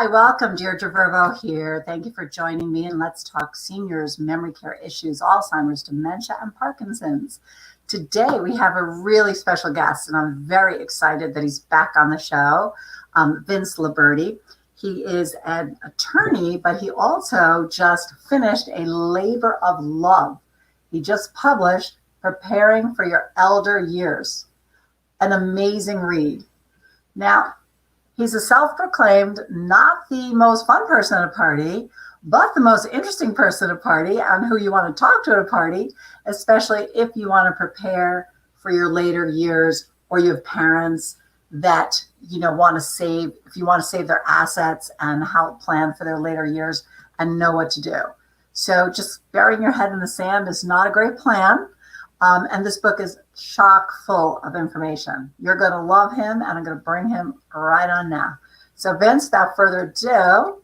Hi, welcome. Deirdre Verbo here. Thank you for joining me, and let's talk seniors, memory care issues, Alzheimer's, dementia, and Parkinson's. Today, we have a really special guest, and I'm very excited that he's back on the show, Vince Liberti. He is an attorney, but he also just finished a labor of love. He just published Preparing for Your Elder Years, an amazing read. Now, he's a self-proclaimed, not the most fun person at a party, but the most interesting person at a party and who you want to talk to at a party, especially if you want to prepare for your later years or you have parents that want to save, if you want to save their assets and how to plan for their later years and know what to do. So just burying your head in the sand is not a great plan. And this book is chock full of information. You're going to love him, and I'm going to bring him right on now. So Vince, without further ado,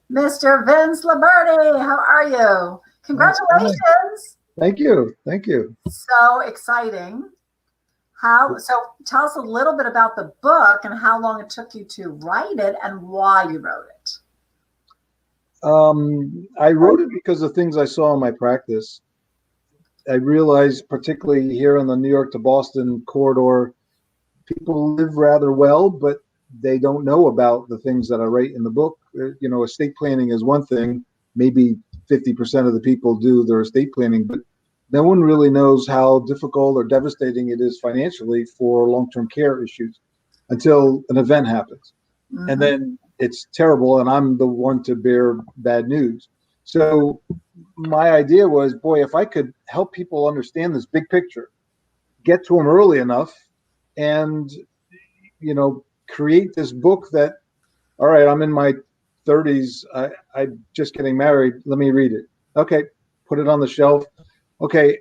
Mr. Vince Liberti, how are you? Congratulations. Thank you. Thank you. So exciting. So tell us a little bit about the book and how long it took you to write it and why you wrote it. I wrote it because of things I saw in my practice. I realized, particularly here in the New York to Boston corridor, people live rather well, but they don't know about the things that I write in the book. Estate planning is one thing. Maybe 50% of the people do their estate planning, but no one really knows how difficult or devastating it is financially for long-term care issues until an event happens. Mm-hmm. And then it's terrible, and I'm the one to bear bad news. So my idea was, boy, if I could help people understand this big picture, get to them early enough, and, create this book that, all right, I'm in my 30s, I'm just getting married, let me read it. Okay, put it on the shelf. Okay,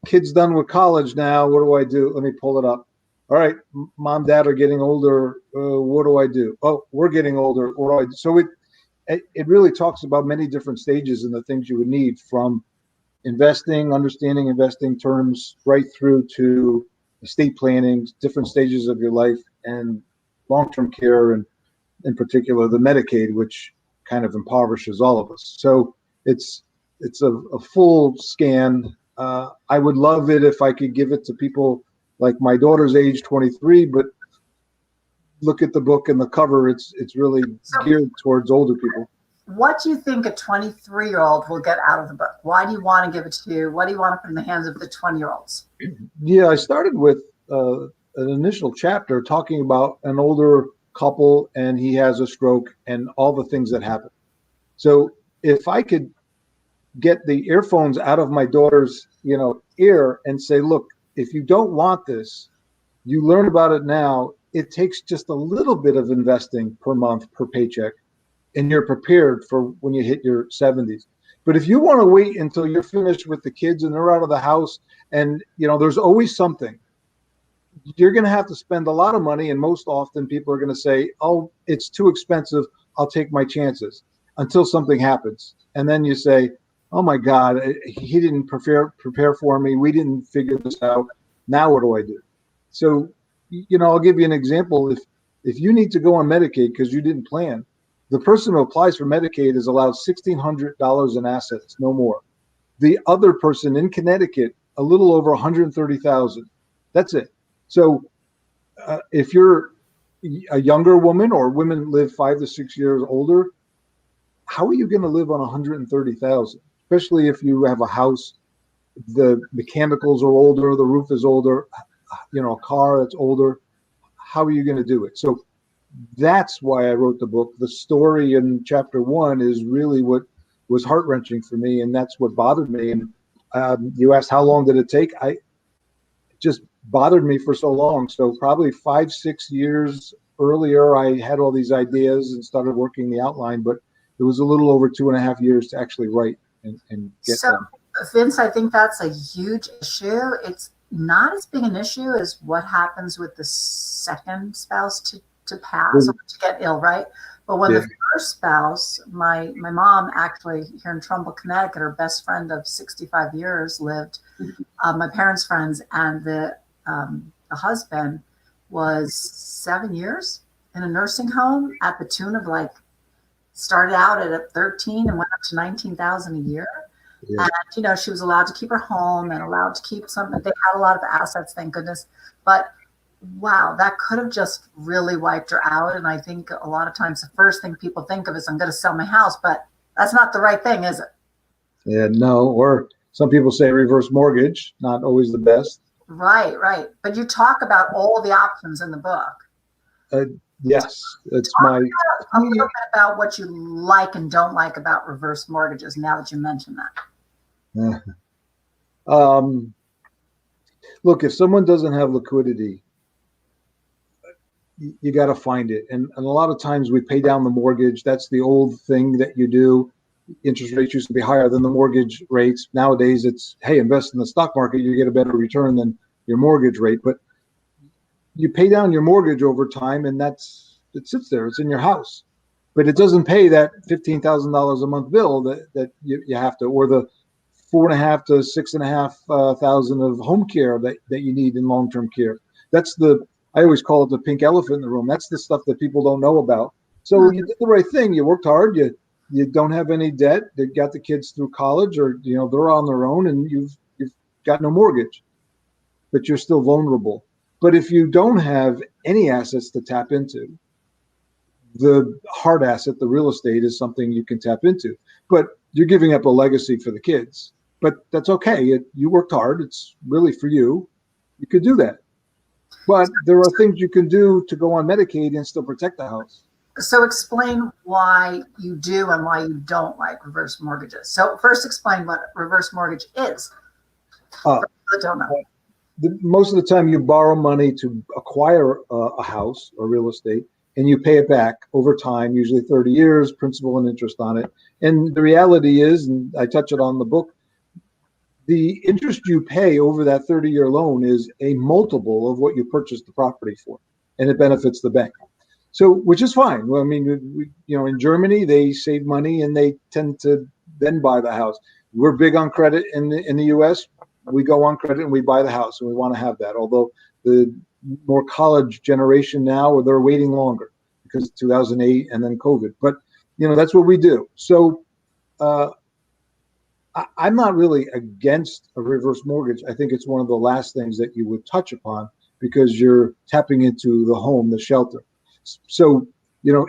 kid's done with college now, what do I do? Let me pull it up. All right, mom, dad are getting older, what do I do? Oh, we're getting older, what do I do? So it really talks about many different stages and the things you would need, from investing, understanding investing terms, right through to estate planning, different stages of your life, and long-term care, and in particular the Medicaid, which kind of impoverishes all of us. So it's a full scan. I would love it if I could give it to people like my daughter's age 23, but look at the book and the cover. It's really geared towards older people. What do you think a 23-year-old will get out of the book? Why do you want to give it to you? What do you want to put in the hands of the 20-year-olds? Yeah, I started with an initial chapter talking about an older couple, and he has a stroke and all the things that happen. So if I could get the earphones out of my daughter's, ear and say, look, if you don't want this, you learn about it now. It takes just a little bit of investing per month, per paycheck, and you're prepared for when you hit your 70s. But if you want to wait until you're finished with the kids and they're out of the house, and there's always something, you're going to have to spend a lot of money, and most often people are going to say, oh, it's too expensive, I'll take my chances, until something happens. And then you say, oh my God, he didn't prepare for me, we didn't figure this out, now what do I do? So I'll give you an example. If you need to go on Medicaid because you didn't plan, the person who applies for Medicaid is allowed $1,600 in assets, no more. The other person in Connecticut, a little over $130,000. That's it. So if you're a younger woman, or women live 5 to 6 years older, how are you going to live on $130,000? Especially if you have a house, the mechanicals are older, the roof is older, a car that's older. How are you going to do it? So that's why I wrote the book. The story in chapter 1 is really what was heart-wrenching for me, and that's what bothered me. And you asked how long did it take? It just bothered me for so long. So probably 5-6 years earlier, I had all these ideas and started working the outline, but it was a little over 2.5 years to actually write and get them. Vince, I think that's a huge issue. It's not as big an issue as what happens with the second spouse to pass or to get ill, right? But when the first spouse, my mom actually here in Trumbull, Connecticut, her best friend of 65 years lived, my parents' friends, and the husband was 7 years in a nursing home at the tune of like started out at 13 and went up to 19,000 a year. Yeah. And, she was allowed to keep her home and allowed to keep something. They had a lot of assets, thank goodness. But wow, that could have just really wiped her out. And I think a lot of times the first thing people think of is, I'm going to sell my house, but that's not the right thing, is it? Yeah, no. Or some people say reverse mortgage, not always the best. Right. But you talk about all the options in the book. Yes, it's Talk my. a little bit about what you like and don't like about reverse mortgages now that you mentioned that. Look, if someone doesn't have liquidity, you got to find it. And a lot of times we pay down the mortgage. That's the old thing that you do. Interest rates used to be higher than the mortgage rates. Nowadays it's, hey, invest in the stock market, you get a better return than your mortgage rate. But you pay down your mortgage over time, and it sits there. It's in your house, but it doesn't pay that $15,000 a month bill that you have to, or the $4,500 to $6,500 of home care that you need in long-term care. I always call it the pink elephant in the room. That's the stuff that people don't know about. So you did the right thing. You worked hard. You don't have any debt. They got the kids through college, or they're on their own, and you've got no mortgage, but you're still vulnerable. But if you don't have any assets to tap into, the hard asset, the real estate, is something you can tap into. But you're giving up a legacy for the kids. But that's okay. You worked hard. It's really for you. You could do that. But there are things you can do to go on Medicaid and still protect the house. So explain why you do and why you don't like reverse mortgages. So first explain what reverse mortgage is. For people that don't know. Most of the time you borrow money to acquire a house or real estate, and you pay it back over time, usually 30 years, principal and interest on it. And the reality is, and I touch it on the book, the interest you pay over that 30-year loan is a multiple of what you purchased the property for, and it benefits the bank. So, which is fine. Well, I mean, in Germany, they save money and they tend to then buy the house. We're big on credit in the U.S. We go on credit and we buy the house, and we want to have that. Although the more college generation now, they're waiting longer because of 2008 and then COVID. But that's what we do. So I'm not really against a reverse mortgage. I think it's one of the last things that you would touch upon, because you're tapping into the home, the shelter. So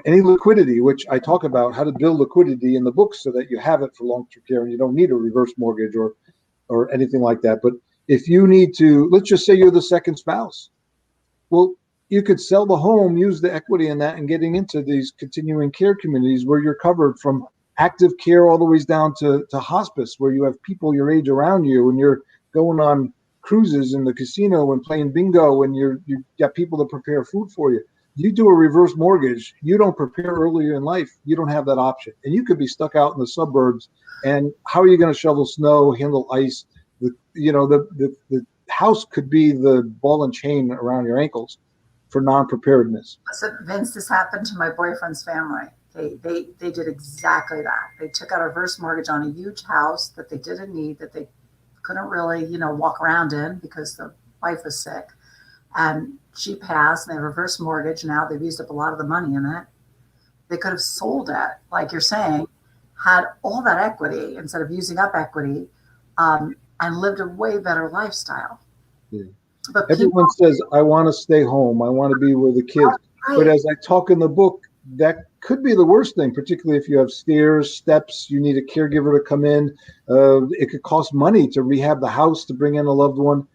any liquidity, which I talk about how to build liquidity in the book so that you have it for long-term care and you don't need a reverse mortgage or anything like that. But if you need to, let's just say you're the second spouse. Well, you could sell the home, use the equity in that, and getting into these continuing care communities where you're covered from active care all the way down to hospice, where you have people your age around you and you're going on cruises in the casino and playing bingo, and you got people to prepare food for you. You do a reverse mortgage, you don't prepare earlier in life, you don't have that option. And you could be stuck out in the suburbs, and how are you going to shovel snow, handle ice? The house could be the ball and chain around your ankles for non-preparedness. So Vince, this happened to my boyfriend's family. They did exactly that. They took out a reverse mortgage on a huge house that they didn't need, that they couldn't really, walk around in because the wife was sick. And she passed, and they reverse mortgage. Now they've used up a lot of the money in it. They could have sold it, like you're saying, had all that equity instead of using up equity, and lived a way better lifestyle. Yeah. But everyone says, I want to stay home. I want to be with the kids. Right. But as I talk in the book, that could be the worst thing, particularly if you have stairs, steps, you need a caregiver to come in. It could cost money to rehab the house, to bring in a loved one.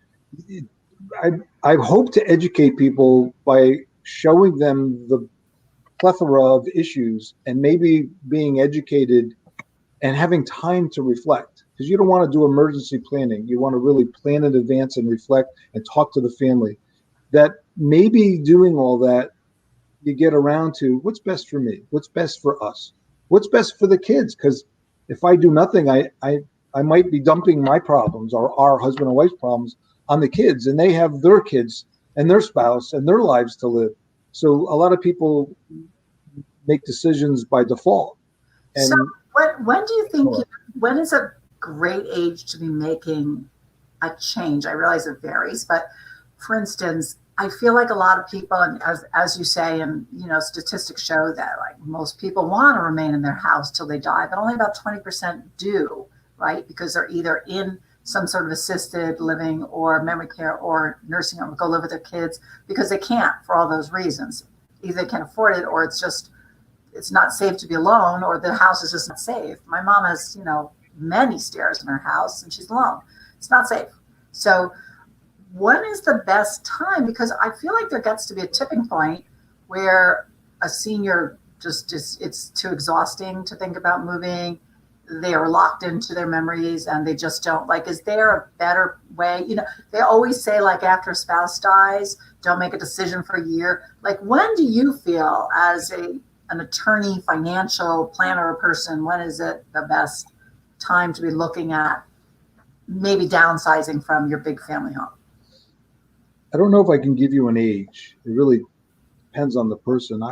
I hope to educate people by showing them the plethora of issues, and maybe being educated and having time to reflect, because you don't want to do emergency planning. You want to really plan in advance and reflect and talk to the family. That maybe doing all that, you get around to what's best for me, what's best for us, what's best for the kids. Because if I do nothing, I might be dumping my problems or our husband and wife's problems on the kids, and they have their kids and their spouse and their lives to live. So a lot of people make decisions by default. And so when do you think, when is a great age to be making a change? I realize it varies, but for instance, I feel like a lot of people, and as you say, and statistics show that like most people want to remain in their house till they die, but only about 20% do, right? Because they're either in some sort of assisted living or memory care or nursing home, go live with their kids because they can't for all those reasons. Either they can't afford it, or it's not safe to be alone, or the house is just not safe. My mom has, many stairs in her house and she's alone. It's not safe. So when is the best time? Because I feel like there gets to be a tipping point where a senior just it's too exhausting to think about moving. They are locked into their memories and they just don't like, is there a better way? They always say like after a spouse dies, don't make a decision for a year. Like when do you feel as an attorney, financial planner person, when is it the best time to be looking at maybe downsizing from your big family home? I don't know if I can give you an age. It really depends on the person.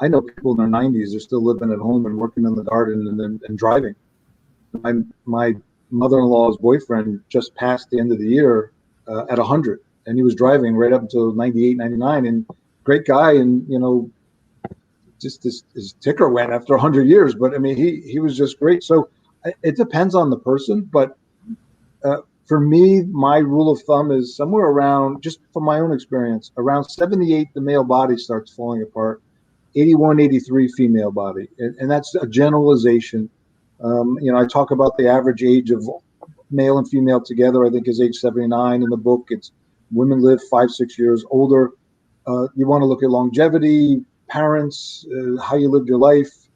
I know people in their 90s are still living at home and working in the garden and driving. My mother-in-law's boyfriend just passed the end of the year at 100, and he was driving right up until 98, 99, and great guy, and just his ticker went after 100 years. But I mean, he was just great. So it depends on the person, but for me, my rule of thumb is somewhere around, just from my own experience, around 78, the male body starts falling apart. 81, 83, female body. And that's a generalization. I talk about the average age of male and female together, I think is age 79 in the book. It's women live 5-6 years older. You want to look at longevity, parents, how you lived your life.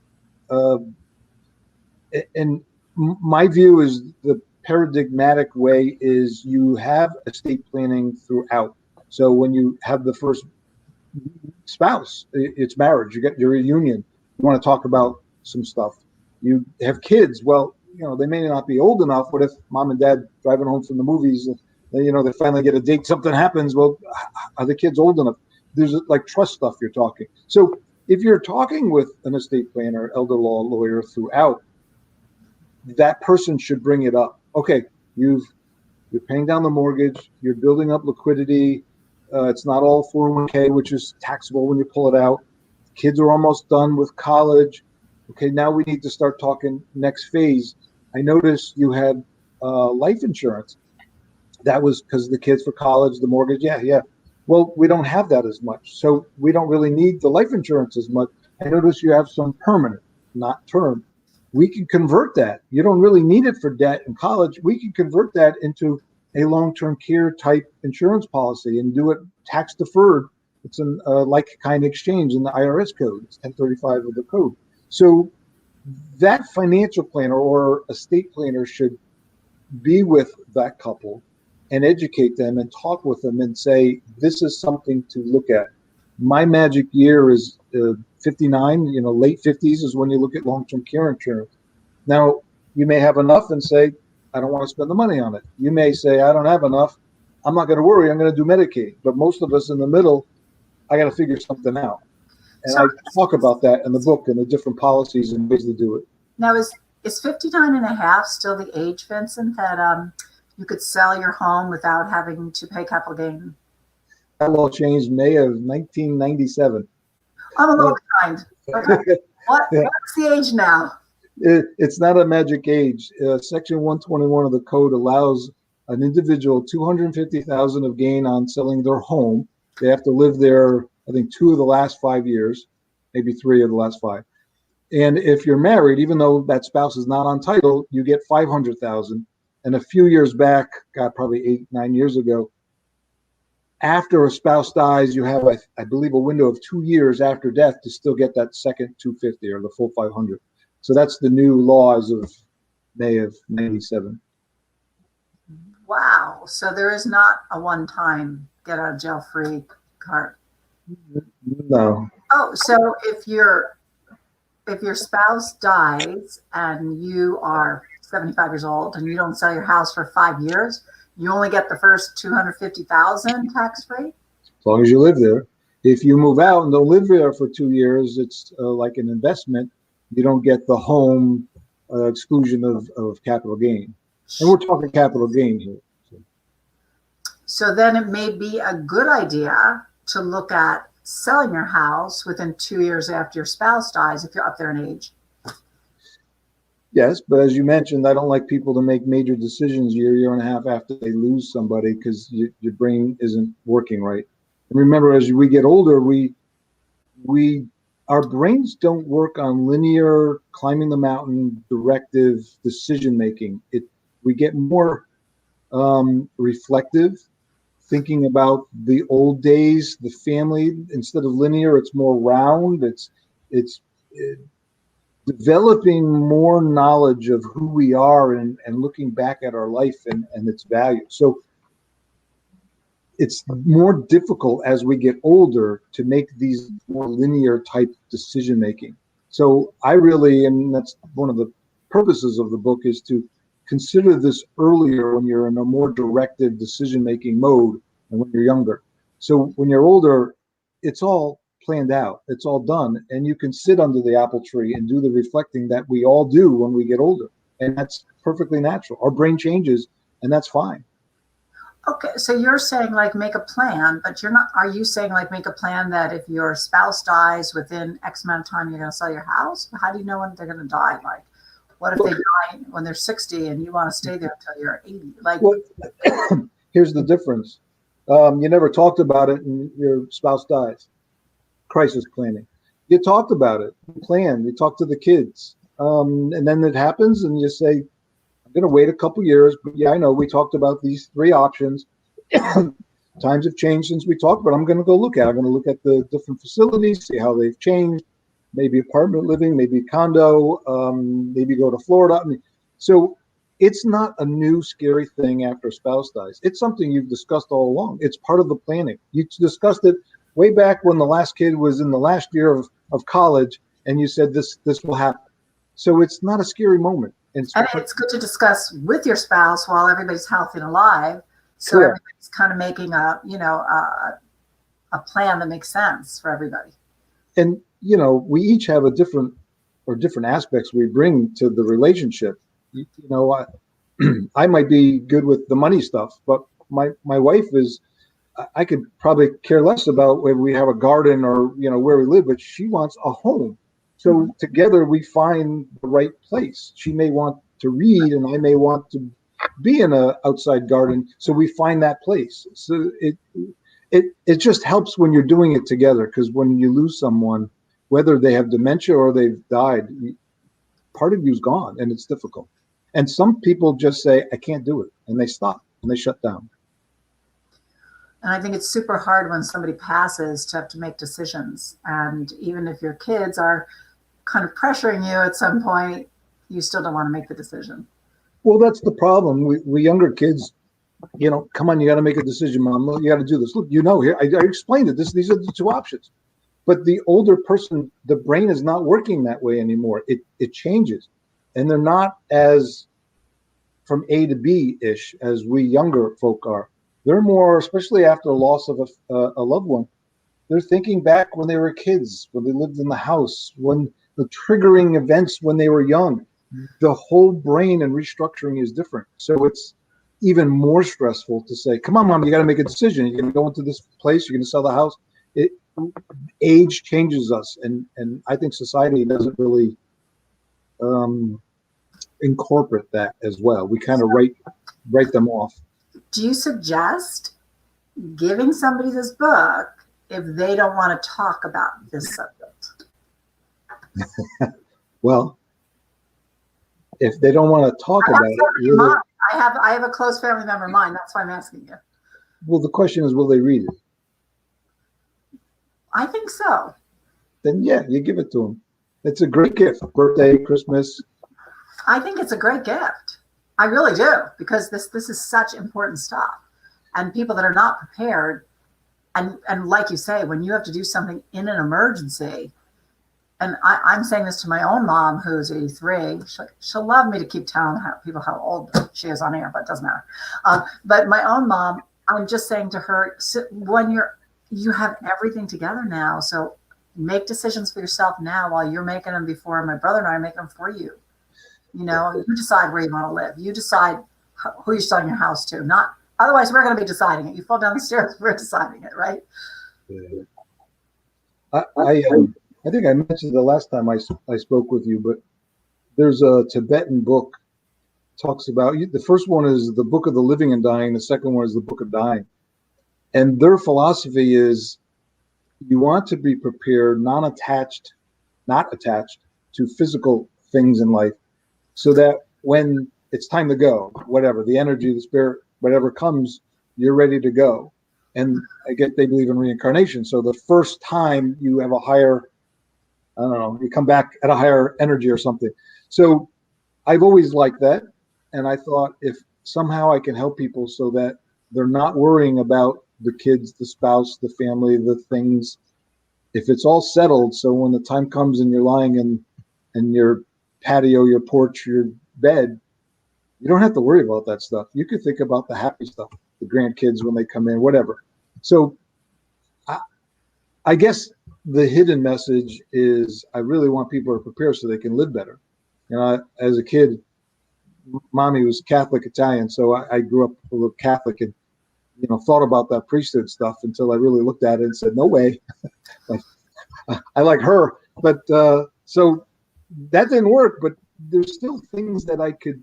And my view is the paradigmatic way is you have estate planning throughout. So when you have the first spouse, it's marriage, you get your reunion, you want to talk about some stuff. You have kids, well, they may not be old enough, but if mom and dad driving home from the movies, they finally get a date, something happens, well, are the kids old enough? There's like trust stuff you're talking. So if you're talking with an estate planner, elder law lawyer throughout, that person should bring it up. Okay, you're paying down the mortgage, you're building up liquidity. It's not all 401k, which is taxable when you pull it out. Kids are almost done with college. Okay, now we need to start talking next phase. I noticed you had life insurance. That was because the kids for college, the mortgage. Yeah. Well, we don't have that as much. So we don't really need the life insurance as much. I noticed you have some permanent, not term. We can convert that. You don't really need it for debt in college. We can convert that into a long-term care type insurance policy and do it tax deferred. It's an like kind exchange in the IRS code. It's 1035 of the code. So that financial planner or estate planner should be with that couple and educate them and talk with them and say, this is something to look at. My magic year is 59, late 50s is when you look at long-term care insurance. Now, you may have enough and say, I don't want to spend the money on it. You may say, I don't have enough. I'm not going to worry. I'm going to do Medicaid. But most of us in the middle, I got to figure something out. And I talk about that in the book and the different policies and ways to do it. Now, is 59 and a half still the age, Vincent, that you could sell your home without having to pay capital gain? That law changed May of 1997. I'm a little behind. Okay. What's the age now? It's not a magic age. Section 121 of the code allows an individual $250,000 of gain on selling their home. They have to live there, I think, 2 of the last 5 years, maybe 3 of the last 5. And if you're married, even though that spouse is not on title, you get $500,000. And a few years back, probably 8-9 years ago, after a spouse dies, you have, I believe, a window of 2 years after death to still get that second 250 or the full 500. So that's the new law as of May of 97. Wow. So there is not a one-time get out of jail free card. No. Oh, so if your spouse dies and you are 75 years old and you don't sell your house for 5 years, you only get the first $250,000 tax free? As long as you live there. If you move out and don't live there for 2 years, it's like an investment. You don't get the home exclusion of capital gain. And we're talking capital gain here. So then it may be a good idea to look at selling your house within 2 years after your spouse dies, if you're up there in age. Yes, but as you mentioned, I don't like people to make major decisions year and a half after they lose somebody because your brain isn't working right. And remember, as we get older, we our brains don't work on linear climbing the mountain directive decision making. We get more reflective, thinking about the old days, the family. Instead of linear, it's more round. It's developing more knowledge of who we are and looking back at our life and its value. So it's more difficult as we get older to make these more linear type decision making. So I really, and that's one of the purposes of the book, is to consider this earlier when you're in a more directive decision making mode and when you're younger. So when you're older, it's all planned out, it's all done, and you can sit under the apple tree and do the reflecting that we all do when we get older, and that's perfectly natural. Our brain changes, and that's fine. Okay, so you're saying like make a plan, but you're not, are you saying like make a plan that if your spouse dies within X amount of time, you're going to sell your house? How do you know when they're going to die? Like, what if they die when they're 60 and you want to stay there until you're 80? Like, well, here's the difference. You never talked about it and your spouse dies. Crisis planning. You talked about it, you planned, you talked to the kids. And then it happens and you say, I'm going to wait a couple years, but yeah, I know we talked about these three options. Times have changed since we talked, but I'm going to go look at it. I'm going to look at the different facilities, see how they've changed, maybe apartment living, maybe condo, maybe go to Florida. I mean, so it's not a new scary thing after a spouse dies. It's something you've discussed all along. It's part of the planning. You discussed it way back when the last kid was in the last year of college, and you said this will happen. So it's not a scary moment. And it's good to discuss with your spouse while everybody's healthy and alive. So Correct. Everybody's kind of making a plan that makes sense for everybody. And, we each have a different aspects we bring to the relationship. I might be good with the money stuff, but my wife is, I could probably care less about whether we have a garden or, where we live, but she wants a home. So together we find the right place. She may want to read and I may want to be in an outside garden. So we find that place. So it just helps when you're doing it together, because when you lose someone, whether they have dementia or they've died, part of you's gone and it's difficult. And some people just say, I can't do it. And they stop and they shut down. And I think it's super hard when somebody passes to have to make decisions. And even if your kids are kind of pressuring you at some point, you still don't want to make the decision. Well, that's the problem. We younger kids, come on, you got to make a decision, Mom. You got to do this. Look, here, I explained it. These are the two options. But the older person, the brain is not working that way anymore. It changes. And they're not as from A to B-ish as we younger folk are. They're more, especially after the loss of a loved one, they're thinking back when they were kids, when they lived in the house, when the triggering events when they were young. The whole brain and restructuring is different. So it's even more stressful to say, come on, Mom, you got to make a decision. You're going to go into this place. You're going to sell the house. Age changes us. And I think society doesn't really incorporate that as well. We kind of write them off. Do you suggest giving somebody this book if they don't want to talk about this subject? Well, if they don't want to talk about it, I have a close family member of mine. That's why I'm asking you. Well, the question is, will they read it? I think so. Then yeah, you give it to them. It's a great gift. Birthday, Christmas. I think it's a great gift. I really do, because this is such important stuff. And people that are not prepared, and like you say, when you have to do something in an emergency, and I'm saying this to my own mom, who's 83. She'll love me to keep telling people how old she is on air, but it doesn't matter. But my own mom, I'm just saying to her, when you have everything together now, so make decisions for yourself now while you're making them before my brother and I are making them for you. You decide where you want to live. You decide who you're selling your house to, not Otherwise, we're going to be deciding it. You fall down the stairs, we're deciding it, right? Yeah. I think I mentioned the last time I spoke with you, but there's a Tibetan book talks about, the first one is the Book of the Living and Dying. The second one is the Book of Dying. And their philosophy is you want to be prepared, not attached to physical things in life, so that when it's time to go, whatever, the energy, the spirit, whatever comes, you're ready to go. And I guess they believe in reincarnation. So the first time you have a higher, I don't know, you come back at a higher energy or something. So I've always liked that. And I thought if somehow I can help people so that they're not worrying about the kids, the spouse, the family, the things, if it's all settled, so when the time comes and you're lying in your patio, your porch, your bed, you don't have to worry about that stuff. You could think about the happy stuff, the grandkids when they come in, whatever. So I guess the hidden message is I really want people to prepare so they can live better. You know, as a kid, mommy was Catholic Italian, so I grew up a little Catholic and, you know, thought about that priesthood stuff until I really looked at it and said, no way. I like her. But so that didn't work, but there's still things that I could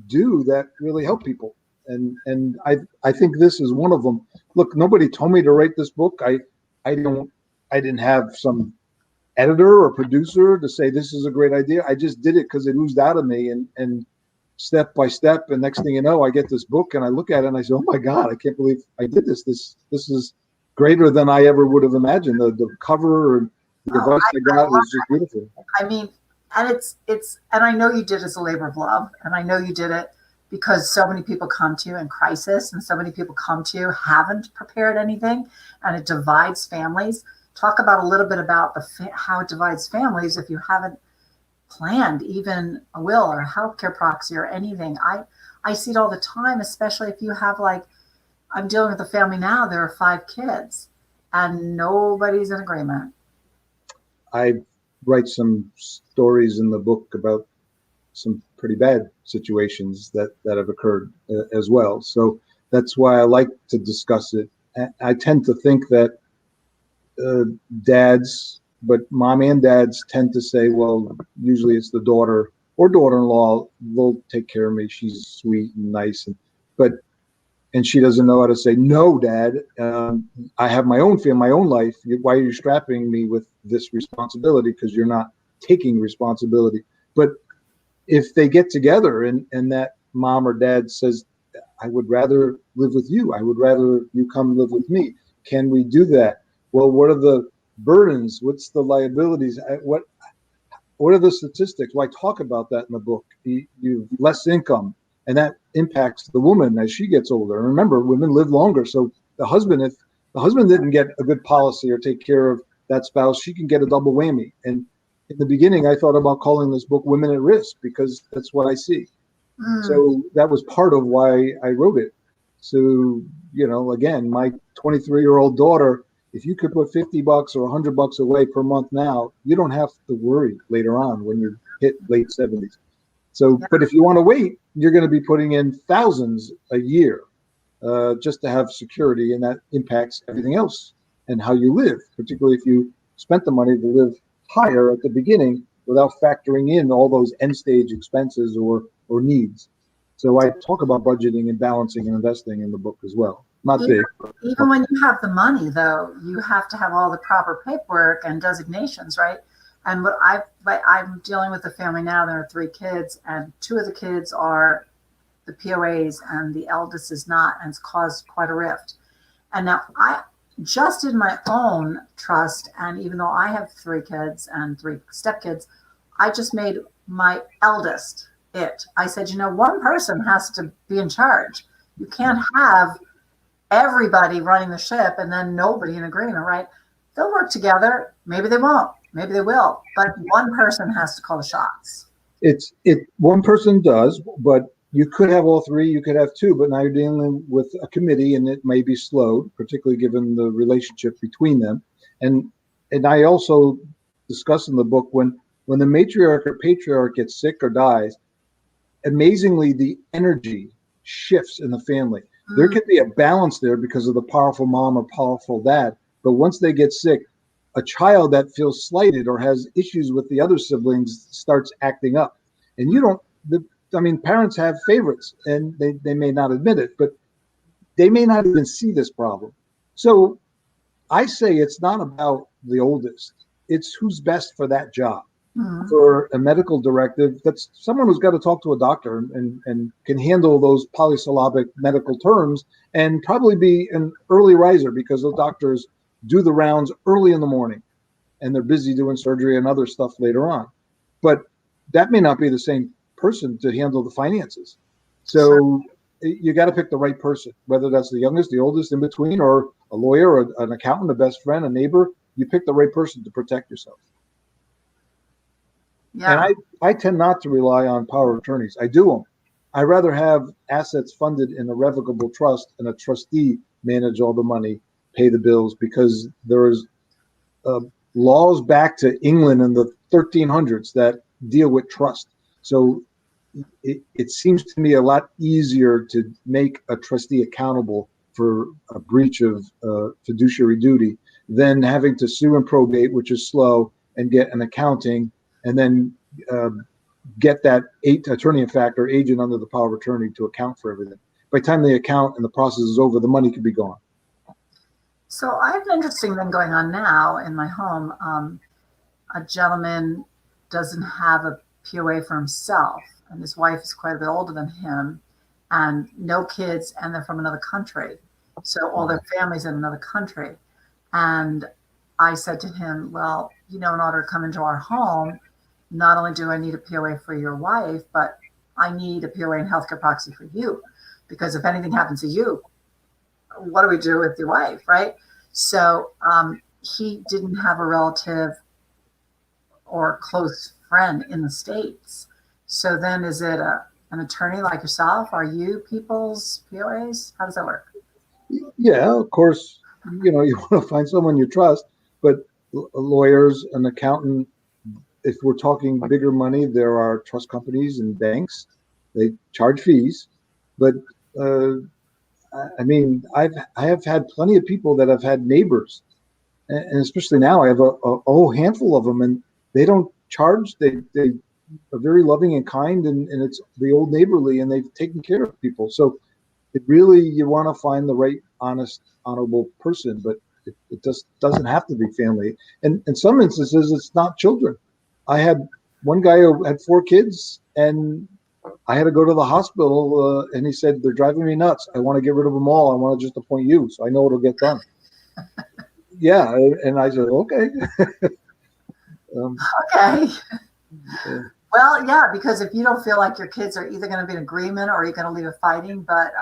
do that really help people. And I think this is one of them. Look, nobody told me to write this book. I didn't have some editor or producer to say this is a great idea. I just did it because it oozed out of me and step by step. And next thing you know, I get this book and I look at it and I say, oh my God, I can't believe I did this. This is greater than I ever would have imagined. The cover and the advice I got was just beautiful. I mean, and it's and I know you did it as a labor of love, and I know you did it because so many people come to you in crisis, and so many people come to you haven't prepared anything, and it divides families. Talk about a little bit about how it divides families if you haven't planned even a will or a healthcare proxy or anything. I see it all the time, especially if you have, like, I'm dealing with a family now, there are 5 kids and nobody's in agreement. I write some stories in the book about some pretty bad situations that have occurred as well. So that's why I like to discuss it. I tend to think that dads, but mom and dads tend to say, well, usually it's the daughter or daughter-in-law, they'll take care of me. She's sweet and nice. And she doesn't know how to say, no, Dad, I have my own family, my own life. Why are you strapping me with this responsibility? Because you're not taking responsibility. But if they get together and that mom or dad says, I would rather live with you. I would rather you come live with me. Can we do that? Well, what are the burdens? What's the liabilities? What are the statistics? Well, I talk about that in the book. You less income. And that impacts the woman as she gets older. And remember, women live longer. So the husband, if the husband didn't get a good policy or take care of that spouse, she can get a double whammy. And in the beginning, I thought about calling this book Women at Risk because that's what I see. So that was part of why I wrote it. So, you know, again, my 23-year-old daughter, if you could put $50 or $100 away per month now, you don't have to worry later on when you hit late 70s. So, but if you want to wait, you're going to be putting in thousands a year just to have security, and that impacts everything else and how you live, particularly if you spent the money to live higher at the beginning without factoring in all those end stage expenses or needs. So I talk about budgeting and balancing and investing in the book as well. Not big. Even when you have the money, though, you have to have all the proper paperwork and designations, right? And what I'm dealing with a family now, there are 3 kids, and 2 of the kids are the POAs and the eldest is not, and it's caused quite a rift. And now I just in my own trust, and even though I have 3 kids and 3 stepkids, I just made my eldest it. I said, you know, one person has to be in charge. You can't have everybody running the ship and then nobody in agreement, right? They'll work together. Maybe they won't. Maybe they will, but one person has to call the shots. One person does, but you could have all 3, you could have 2, but now you're dealing with a committee and it may be slowed, particularly given the relationship between them. And I also discuss in the book when the matriarch or patriarch gets sick or dies, amazingly the energy shifts in the family. There can be a balance there because of the powerful mom or powerful dad. But once they get sick, a child that feels slighted or has issues with the other siblings starts acting up. And you don't, parents have favorites and they may not admit it, but they may not even see this problem. So I say it's not about the oldest, it's who's best for that job. For a medical directive, that's someone who's got to talk to a doctor and can handle those polysyllabic medical terms and probably be an early riser because those doctors do the rounds early in the morning and they're busy doing surgery and other stuff later on. But that may not be the same person to handle the finances. So you got to pick the right person, whether that's the youngest, the oldest, in between, or a lawyer, or an accountant, a best friend, a neighbor. You pick the right person to protect yourself. Yeah. And I tend not to rely on power of attorneys. I do them. I rather have assets funded in a revocable trust and a trustee manage all the money, pay the bills, because there's laws back to England in the 1300s that deal with trust. So it seems to me a lot easier to make a trustee accountable for a breach of fiduciary duty than having to sue and probate, which is slow, and get an accounting, and then get that attorney in fact or agent under the power of attorney to account for everything. By the time they account and the process is over, the money could be gone. So I have an interesting thing going on now in my home. A gentleman doesn't have a POA for himself, and his wife is quite a bit older than him, and no kids, and they're from another country. So all their families in another country. And I said to him, well, in order to come into our home, not only do I need a POA for your wife, but I need a POA and healthcare proxy for you. Because if anything happens to you, what do we do with your wife, right? So he didn't have a relative or close friend in the States. So then is it an attorney like yourself? Are you people's POAs? How does that work? Yeah, of course, you want to find someone you trust, but lawyers, an accountant, if we're talking bigger money, there are trust companies and banks. They charge fees, but I have had plenty of people that have had neighbors, and especially now I have a whole handful of them, and they don't charge. They are very loving and kind, and it's the old neighborly, and they've taken care of people. So it really, you want to find the right, honest, honorable person, but it just doesn't have to be family. And in some instances, it's not children. I had one guy who had 4 kids, and I had to go to the hospital, and he said, they're driving me nuts. I want to get rid of them all. I want to just appoint you, so I know it'll get done. Yeah, and I said, okay. Okay. Yeah. Well, yeah, because if you don't feel like your kids are either going to be in agreement or you're going to leave it fighting, but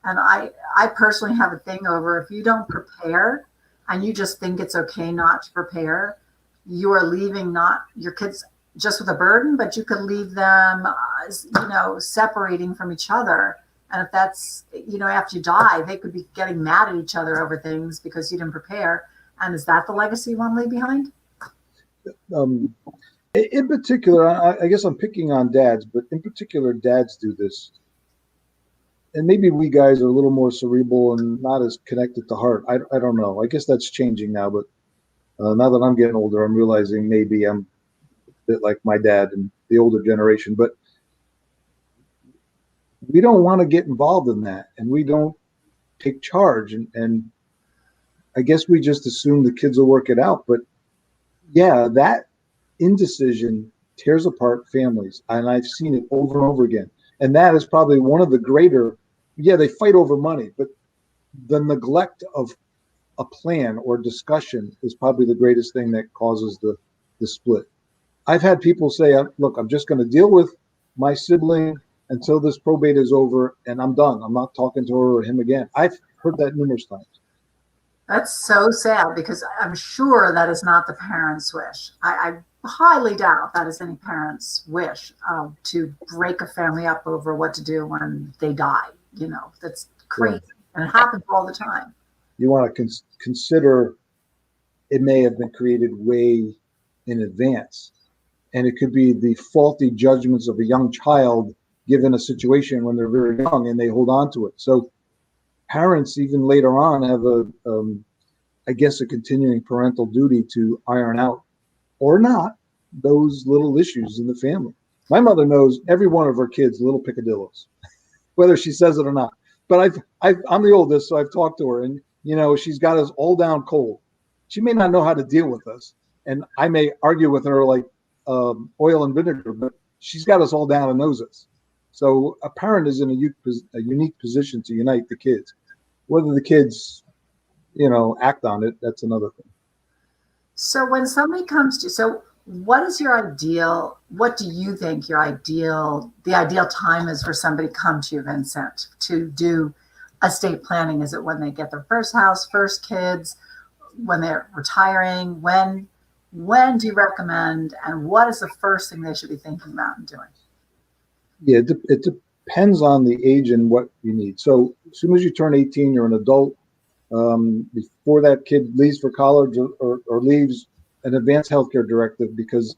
and I personally have a thing over if you don't prepare and you just think it's okay not to prepare, you are leaving not your kids just with a burden, but you could leave them, separating from each other. And if that's, after you die, they could be getting mad at each other over things because you didn't prepare. And is that the legacy you want to leave behind? In particular, I guess I'm picking on dads, but in particular, dads do this. And maybe we guys are a little more cerebral and not as connected to heart. I don't know. I guess that's changing now, but now that I'm getting older, I'm realizing maybe I'm a bit like my dad and the older generation. But we don't want to get involved in that, and we don't take charge. And I guess we just assume the kids will work it out. But yeah, that indecision tears apart families, and I've seen it over and over again. And that is probably one of the greater, they fight over money, but the neglect of a plan or discussion is probably the greatest thing that causes the split. I've had people say, look, I'm just going to deal with my sibling until this probate is over, and I'm done. I'm not talking to her or him again. I've heard that numerous times. That's so sad, because I'm sure that is not the parents' wish. I highly doubt that is any parent's wish to break a family up over what to do when they die. That's crazy. Yeah. And it happens all the time. You want to consider it may have been created way in advance. And it could be the faulty judgments of a young child given a situation when they're very young and they hold on to it. So parents, even later on, have I guess, a continuing parental duty to iron out or not those little issues in the family. My mother knows every one of her kids' little picadillos, whether she says it or not. But I'm the oldest, so I've talked to her, and she's got us all down cold. She may not know how to deal with us, and I may argue with her like oil and vinegar, but she's got us all down and knows us. So a parent is in a unique position to unite the kids. Whether the kids, act on it, that's another thing. So when somebody comes to, so what is your ideal, what do you think the ideal time is for somebody to come to you, Vincent, to do estate planning? Is it when they get their first house, first kids, when they're retiring? When do you recommend, and what is the first thing they should be thinking about and doing? Yeah, it depends on the age and what you need. So as soon as you turn 18, you're an adult. Before that kid leaves for college or leaves, an advanced healthcare directive, because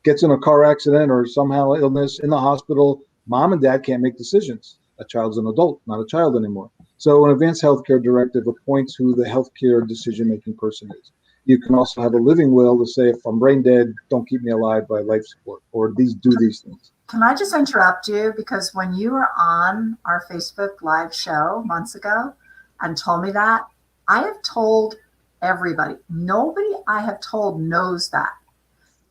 gets in a car accident or somehow illness in the hospital, mom and dad can't make decisions. A child's an adult, not a child anymore. So an advanced healthcare directive appoints who the healthcare decision-making person is. You can also have a living will to say, if I'm brain dead, don't keep me alive by life support, or do these things. Can I just interrupt you? Because when you were on our Facebook Live show months ago and told me that, I have told everybody. Nobody I have told knows that.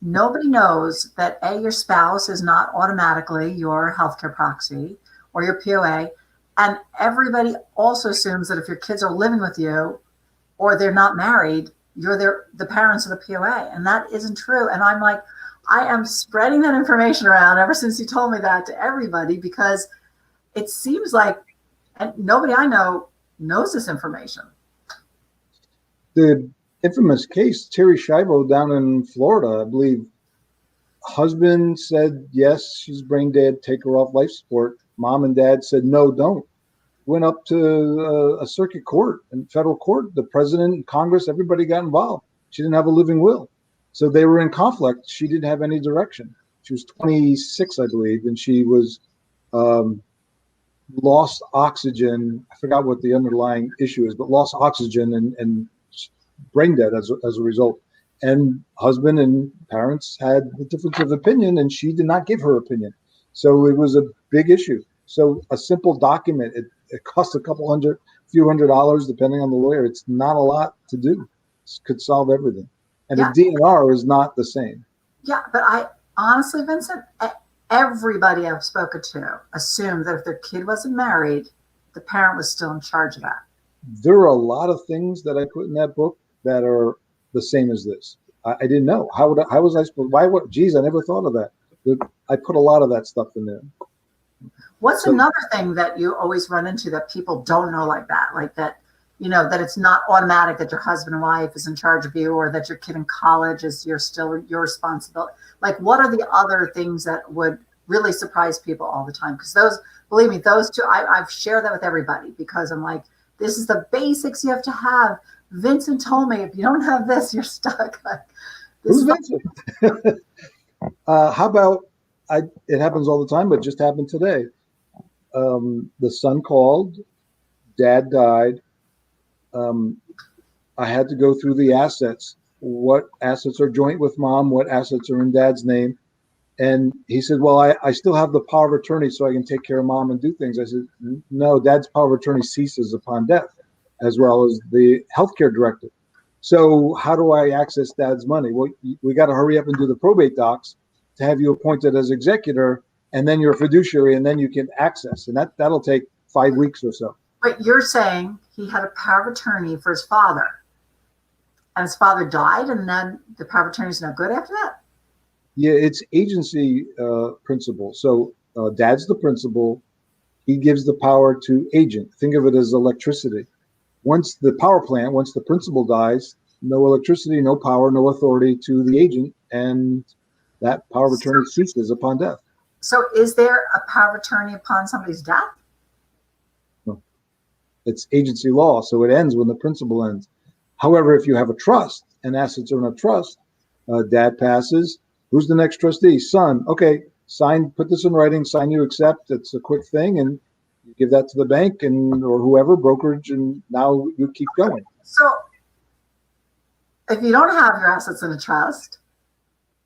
Nobody knows that your spouse is not automatically your healthcare proxy or your POA. And everybody also assumes that if your kids are living with you or they're not married, you're the parents of the POA. And that isn't true. And I'm like, I am spreading that information around ever since you told me that to everybody, because it seems like, and nobody I know knows this information. The infamous case, Terry Schiavo down in Florida, I believe, husband said, yes, she's brain dead, take her off life support. Mom and dad said, no, don't. Went up to a circuit court and federal court. The president, Congress, everybody got involved. She didn't have a living will. So they were in conflict. She didn't have any direction. She was 26, I believe, and she was lost oxygen. I forgot what the underlying issue is, but lost oxygen and brain dead as a result. And husband and parents had a difference of opinion, and she did not give her opinion. So it was a big issue. So a simple document, it costs a few $100, depending on the lawyer. It's not a lot to do. It could solve everything. And Yeah. the DNR is not the same. Yeah, but I honestly, Vincent, everybody I've spoken to assumed that if their kid wasn't married, the parent was still in charge of that. There are a lot of things that I put in that book that are the same as this. I didn't know. How was I supposed? Geez, I never thought of that. I put a lot of that stuff in there. What's another thing that you always run into that people don't know like that? Like that, that it's not automatic that your husband and wife is in charge of you, or that your kid in college is still your responsibility. Like, what are the other things that would really surprise people all the time? Because believe me, those two, I've shared that with everybody, because I'm like, this is the basics you have to have. Vincent told me, if you don't have this, you're stuck. Like, Who's Vincent? How about, it happens all the time, but it just happened today. The son called, dad died. I had to go through the assets. What assets are joint with mom? What assets are in dad's name? And he said, well, I still have the power of attorney so I can take care of mom and do things. I said, no, dad's power of attorney ceases upon death, as well as the healthcare directive. So how do I access dad's money? Well, we got to hurry up and do the probate docs to have you appointed as executor, and then you're a fiduciary, and then you can access. And that'll take 5 weeks or so. But you're saying he had a power of attorney for his father, and his father died, and then the power of attorney is no good after that? Yeah, it's agency principle. So dad's the principal. He gives the power to agent. Think of it as electricity. Once the principal dies, no electricity, no power, no authority to the agent, and that power of attorney ceases upon death. So is there a power of attorney upon somebody's death? No. It's agency law, so it ends when the principal ends. However, if you have a trust and assets are in a trust, dad passes, who's the next trustee? Son. Okay, sign, put this in writing, sign, you accept. It's a quick thing, and You give that to the bank or whoever, brokerage, and now you keep going. So if you don't have your assets in a trust,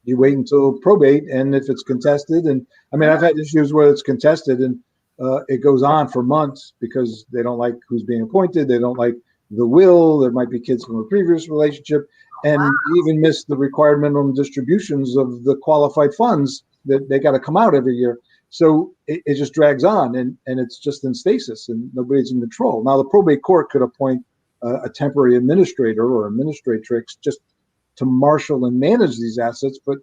you wait until probate, and if it's contested, and I mean, I've had issues where it's contested and it goes on for months because they don't like who's being appointed, they don't like the will, there might be kids from a previous relationship, and even miss the required minimum distributions of the qualified funds that they got to come out every year. So it just drags on, and it's just in stasis, and nobody's in control. Now, the probate court could appoint a temporary administrator or administratrix just to marshal and manage these assets, but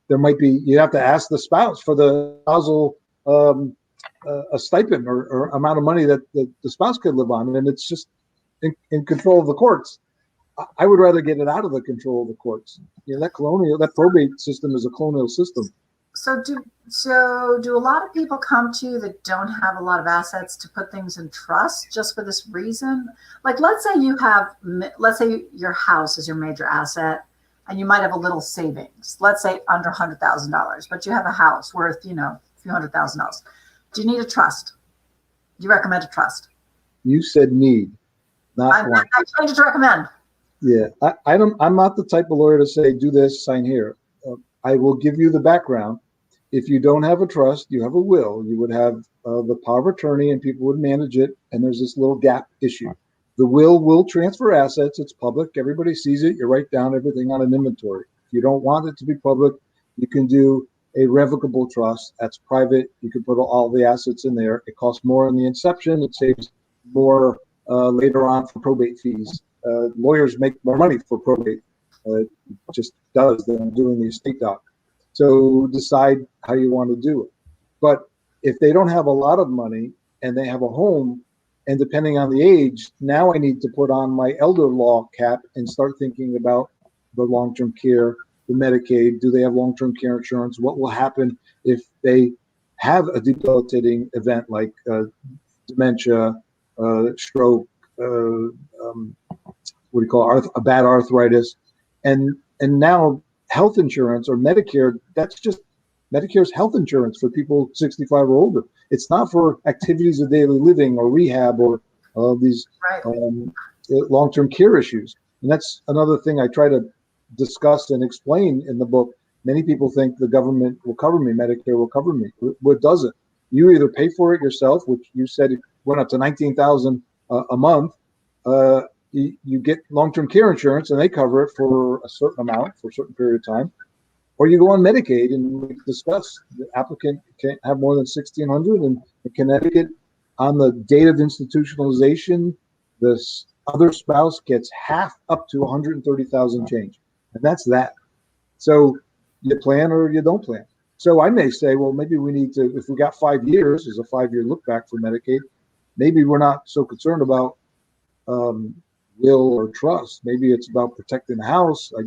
there might be, you have to ask the spouse for the spousal a stipend or amount of money that the spouse could live on, and it's just in control of the courts. I would rather get it out of the control of the courts. That probate system is a colonial system. So do a lot of people come to you that don't have a lot of assets to put things in trust just for this reason? Like, let's say your house is your major asset and you might have a little savings, let's say under $100,000, but you have a house worth, a few $100,000. Do you need a trust? Do you recommend a trust? You said need, not want. I changed it to recommend. Yeah, I'm not the type of lawyer to say, do this, sign here. I will give you the background. If you don't have a trust, you have a will. You would have the power of attorney and people would manage it. And there's this little gap issue. The will transfer assets. It's public. Everybody sees it. You write down everything on an inventory. If you don't want it to be public, you can do a revocable trust. That's private. You can put all the assets in there. It costs more in the inception. It saves more later on for probate fees. Lawyers make more money for probate. It just does than doing the estate doc. So decide how you want to do it. But if they don't have a lot of money and they have a home, and depending on the age, now I need to put on my elder law cap and start thinking about the long-term care, the Medicaid. Do they have long-term care insurance? What will happen if they have a debilitating event like dementia, stroke, a bad arthritis? And now health insurance or Medicare, that's just Medicare's health insurance for people 65 or older. It's not for activities of daily living or rehab or these long-term care issues. And that's another thing I try to discuss and explain in the book. Many people think the government will cover me, Medicare will cover me. Well, it doesn't. You either pay for it yourself, which you said it went up to $19,000 a month. You get long-term care insurance and they cover it for a certain amount for a certain period of time, or you go on Medicaid, and we discussed the applicant can't have more than 1,600, and in Connecticut, on the date of institutionalization, the other spouse gets half up to 130,000 change, and that's that. So you plan or you don't plan. So I may say, well, maybe we need to, if we got 5 years as a 5-year look back for Medicaid, maybe we're not so concerned about will or trust. Maybe it's about protecting the house. I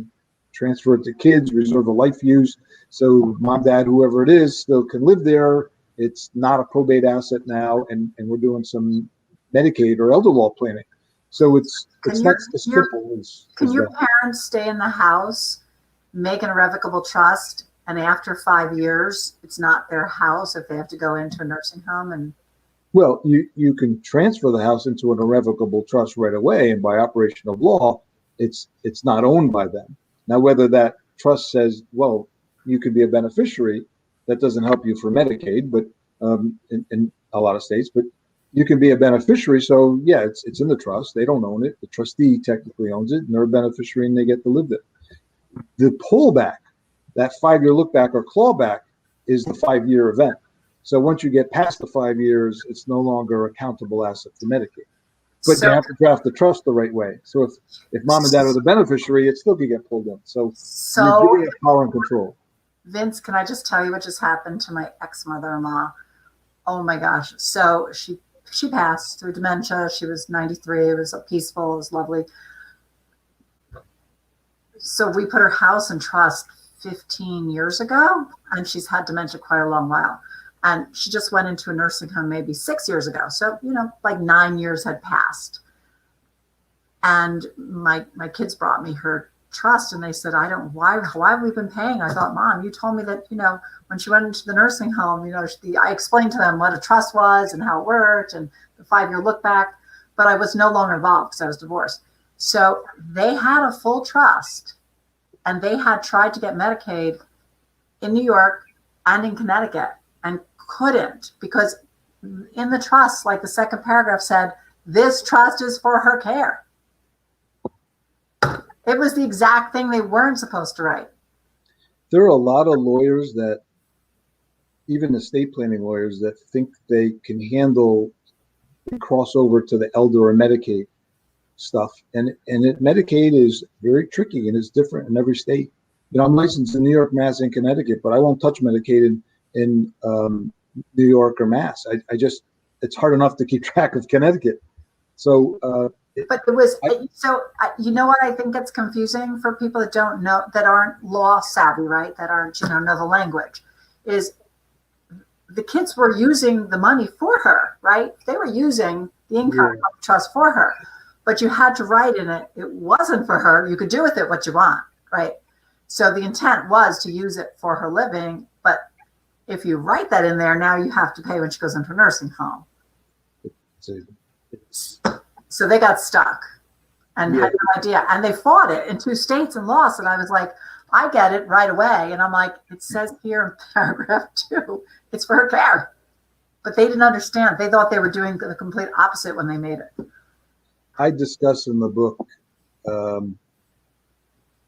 transfer it to kids, reserve a life use, so mom, dad, whoever it is, still can live there. It's not a probate asset now, and we're doing some Medicaid or elder law planning. So it's not as simple as. Can your parents stay in the house, make an irrevocable trust, and after 5 years, it's not their house if they have to go into a nursing home? And well, you can transfer the house into an irrevocable trust right away, and by operation of law, it's not owned by them. Now, whether that trust says, well, you could be a beneficiary, that doesn't help you for Medicaid, but in a lot of states, but you can be a beneficiary. So yeah, it's in the trust. They don't own it. The trustee technically owns it, and they're a beneficiary, and they get to live there. The pullback, that 5-year look back or clawback, is the 5-year event. So once you get past the 5 years, it's no longer a countable asset for Medicaid. But you have to draft the trust the right way. So if mom and dad are the beneficiary, it still could get pulled in. So you're giving it power and control. Vince, can I just tell you what just happened to my ex-mother-in-law? Oh my gosh. So she passed through dementia. She was 93. It was peaceful. It was lovely. So we put her house in trust 15 years ago, and she's had dementia quite a long while. And she just went into a nursing home maybe 6 years ago. So, like 9 years had passed. And my kids brought me her trust, and they said, why have we been paying? I thought, Mom, you told me that, when she went into the nursing home, I explained to them what a trust was and how it worked and the 5-year look back, but I was no longer involved because I was divorced. So they had a full trust, and they had tried to get Medicaid in New York and in Connecticut and couldn't, because in the trust, like the second paragraph said, this trust is for her care. It was the exact thing they weren't supposed to write. There are a lot of lawyers that, even estate planning lawyers, that think they can handle the crossover to the elder or Medicaid stuff. And Medicaid is very tricky, and it's different in every state. I'm licensed in New York, Mass, and Connecticut, but I won't touch Medicaid in New York or Mass. I just, it's hard enough to keep track of Connecticut. So, but it was, you know what I think gets confusing for people that don't know, that aren't law savvy, right? That aren't, know the language, is the kids were using the money for her, right? They were using the income trust for her, but you had to write in it, it wasn't for her. You could do with it what you want, right? So the intent was to use it for her living, but if you write that in there, now you have to pay when she goes into a nursing home. So they got stuck and had no idea. And they fought it in 2 states and lost. And I was like, I get it right away. And I'm like, it says here in paragraph 2, it's for her care. But they didn't understand. They thought they were doing the complete opposite when they made it. I discuss in the book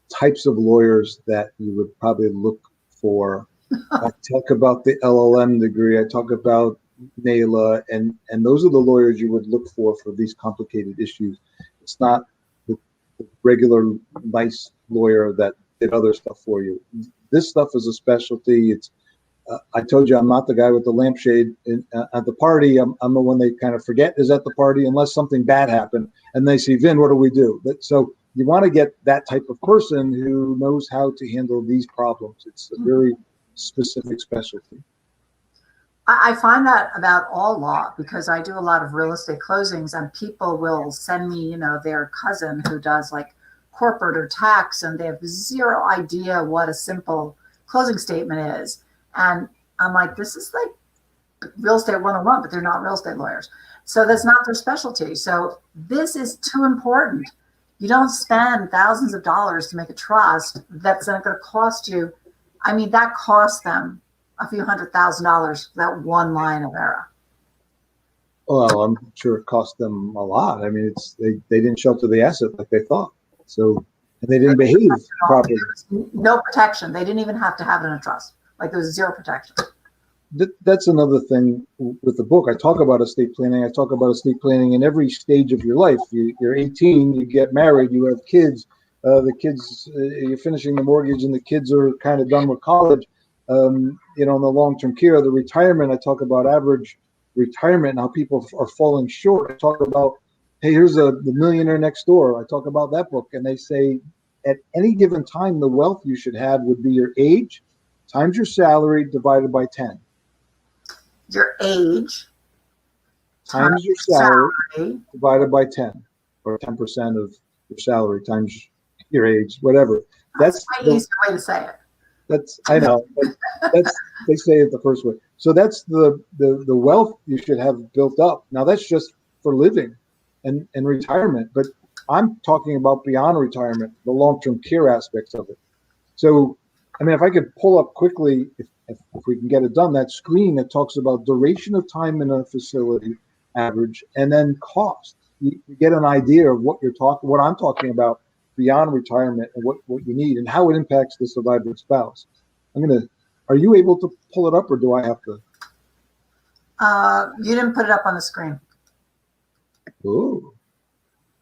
types of lawyers that you would probably look for. I talk about the LLM degree. I talk about NALA, and those are the lawyers you would look for these complicated issues. It's not the regular nice lawyer that did other stuff for you. This stuff is a specialty. It's I told you I'm not the guy with the lampshade at the party. I'm the one they kind of forget is at the party unless something bad happened and they see, Vin, what do we do? So you want to get that type of person who knows how to handle these problems. It's a very specific specialty. I find that about all law, because I do a lot of real estate closings, and people will send me, their cousin who does like corporate or tax, and they have zero idea what a simple closing statement is. And I'm like, this is like real estate 101, but they're not real estate lawyers. So that's not their specialty. So this is too important. You don't spend thousands of dollars to make a trust that's not going to cost you. I mean, that cost them a few $100,000, that one line of error. Well, I'm sure it cost them a lot. I mean, they didn't shelter the asset like they thought. So, and they didn't behave properly. No protection. They didn't even have to have it in a trust. Like there was zero protection. That's another thing with the book. I talk about estate planning. I talk about estate planning in every stage of your life. You're 18, you get married, you have kids. The kids, you're finishing the mortgage, and the kids are kind of done with college. In the long-term care, the retirement. I talk about average retirement and how people are falling short. I talk about, hey, here's the millionaire next door. I talk about that book, and they say at any given time, the wealth you should have would be your age times your salary divided by 10. Your age times your salary divided by 10, or 10% of your salary times your age, whatever. That's the easy way to say it. I know. They say it the first way. So that's the wealth you should have built up. Now that's just for living and retirement, but I'm talking about beyond retirement, the long-term care aspects of it. So, I mean, if I could pull up quickly, if we can get it done, that screen that talks about duration of time in a facility, average, and then cost. You get an idea of what I'm talking about beyond retirement, and what you need and how it impacts the surviving spouse. Are you able to pull it up, or do I have to? You didn't put it up on the screen. Ooh.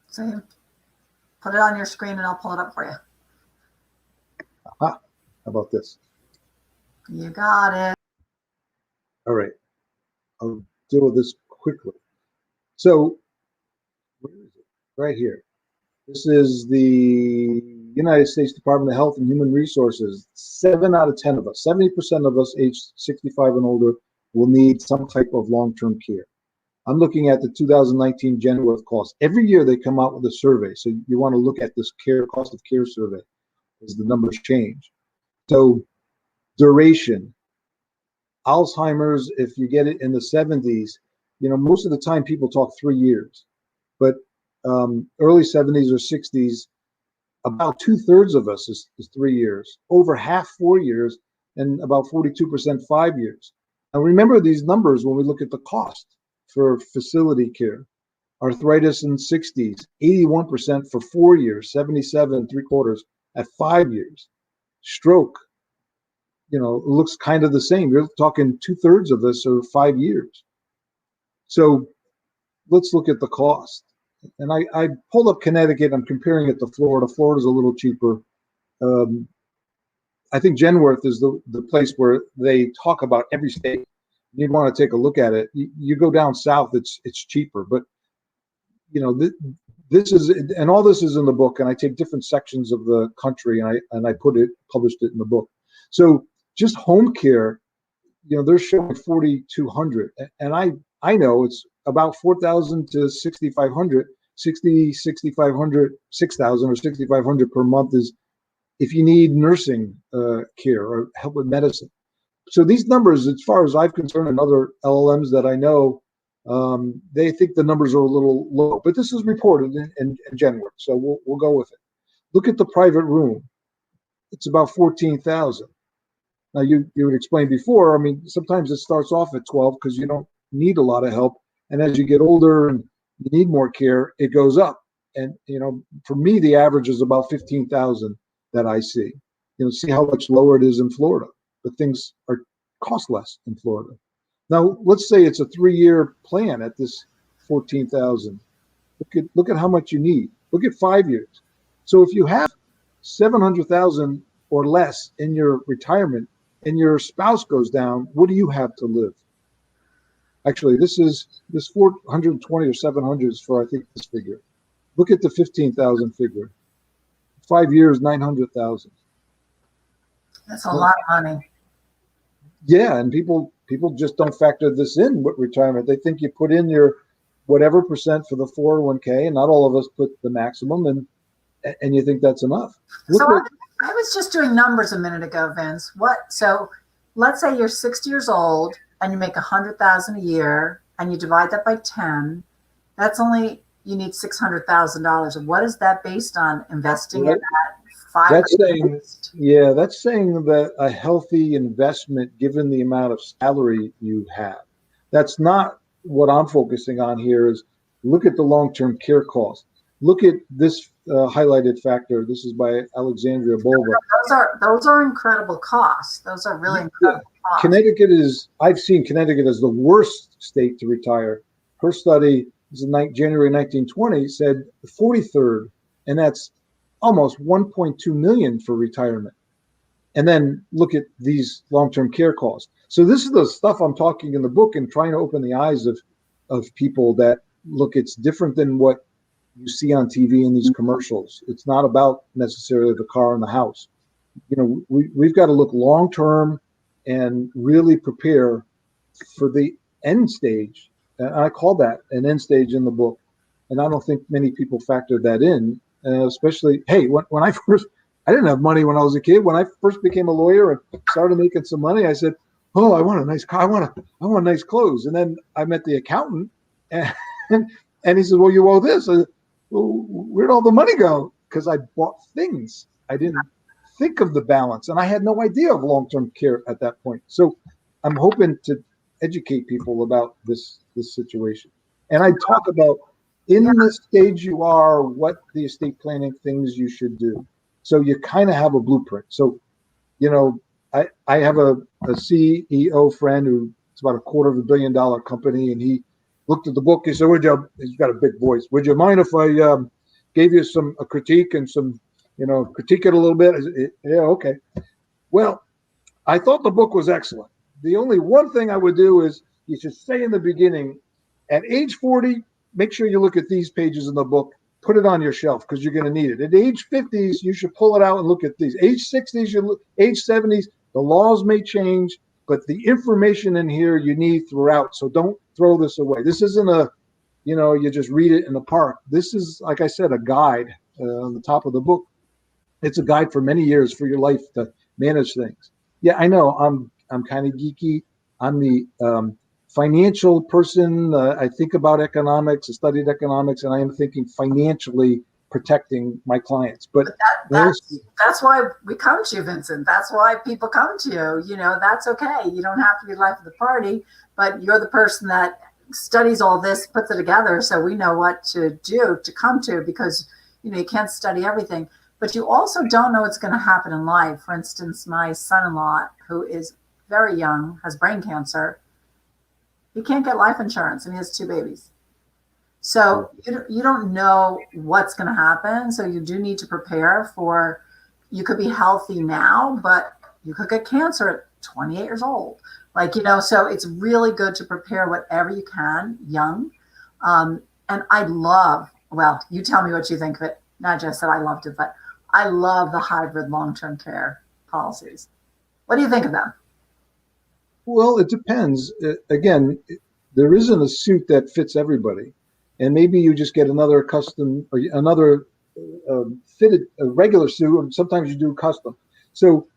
So put it on your screen and I'll pull it up for you. Aha. How about this? You got it. All right. I'll deal with this quickly. So, where is it? Right here. This is the United States Department of Health and Human Resources. 7 out of 10 of us, 70% of us aged 65 and older will need some type of long-term care. I'm looking at the 2019 Genworth cost. Every year they come out with a survey. So you want to look at this cost of care survey as the numbers change. So duration, Alzheimer's, if you get it in the 70s, most of the time people talk 3 years, but early 70s or 60s, about 2/3 of us is 3 years, over half 4 years, and about 42% 5 years. Now remember these numbers when we look at the cost for facility care. Arthritis in 60s, 81% for 4 years, 77.75 at 5 years. Stroke, it looks kind of the same. You're talking 2/3 of us are 5 years. So let's look at the cost. And I pulled up Connecticut. I'm comparing it to Florida. Florida's a little cheaper. I think Genworth is the place where they talk about every state. You'd want to take a look at it. You go down south, it's cheaper. But this is, and all this is in the book. And I take different sections of the country and I published it in the book. So just home care, they're showing 4,200, and I know it's about 4,000 to 6,500, 6,500, 6,000 or 6,500 per month is if you need nursing care or help with medicine. So these numbers, as far as I'm concerned, and other LLMs that I know, they think the numbers are a little low. But this is reported in Genworth, so we'll go with it. Look at the private room; it's about 14,000. Now you would explain before. I mean, sometimes it starts off at 12 because you don't need a lot of help, and as you get older and you need more care, it goes up. And for me, the average is about 15,000 that I see. See how much lower it is in Florida, but things cost less in Florida. Now let's say it's a 3-year plan at this 14,000. Look at how much you need. Look at 5 years. So if you have 700,000 or less in your retirement, and your spouse goes down, what do you have to live? Actually, this 420 or 700 is for, I think, this figure. Look at the 15,000 figure. 5 years, 900,000. That's a lot of money. Yeah, and people just don't factor this in with retirement. They think you put in your whatever percent for the 401k, and not all of us put the maximum, and you think that's enough. I was just doing numbers a minute ago, Vince. So let's say you're 60 years old and you make 100,000 a year and you divide that by 10. That's only, you need $600,000. What is that based on? Investing in that 5 years? That's saying that a healthy investment given the amount of salary you have. That's not what I'm focusing on here. Is look at the long-term care cost. Look at this highlighted factor. This is by Alexandria Bova. Those are incredible costs. Those are really incredible costs. I've seen Connecticut as the worst state to retire. Her study, this is January 1920, said the 43rd, and that's almost 1.2 million for retirement. And then look at these long-term care costs. So this is the stuff I'm talking in the book and trying to open the eyes of people that look, it's different than what you see on TV in these commercials. It's not about necessarily the car and the house. We've got to look long term and really prepare for the end stage. And I call that an end stage in the book. And I don't think many people factor that in, especially, hey, when I didn't have money when I was a kid. When I first became a lawyer and started making some money, I said, oh, I want a nice car. I want nice clothes. And then I met the accountant and he said, well, you owe this. I said, well, where'd all the money go? Because I bought things. I didn't think of the balance, and I had no idea of long-term care at that point. So I'm hoping to educate people about this situation. And I talk about in the stage you are, what the estate planning things you should do. So you kind of have a blueprint. So, I have a CEO friend who it's about $250 million company, and he looked at the book. He said, he's got a big voice. Would you mind if I gave you a critique and some, critique it a little bit? I said, yeah, okay. Well, I thought the book was excellent. The only one thing I would do is you should say in the beginning, at age 40, make sure you look at these pages in the book, put it on your shelf because you're going to need it. At age 50s, you should pull it out and look at these. Age 60s, age 70s, the laws may change, but the information in here you need throughout. So don't throw this away. This isn't you just read it in the park. This is, like I said, a guide on the top of the book. It's a guide for many years for your life to manage things. Yeah, I know I'm kind of geeky. I'm the financial person. I think about economics. I studied economics, and I am thinking financially protecting my clients. But that's why we come to you, Vincent. That's why people come to you. That's okay. You don't have to be life of the party, but you're the person that studies all this, puts it together, so we know what to do to come to, because you can't study everything, but you also don't know what's going to happen in life. For instance, my son-in-law, who is very young, has brain cancer. He can't get life insurance, and he has 2 babies. So you don't know what's going to happen. So you do need to prepare for, you could be healthy now, but you could get cancer at 28 years old. So it's really good to prepare whatever you can young. And I love, well, you tell me what you think of it. Not just that I loved it, but I love the hybrid long-term care policies. What do you think of them? Well, it depends. Again, there isn't a suit that fits everybody. And maybe you just get another custom or another fitted a regular suit, and sometimes you do custom. So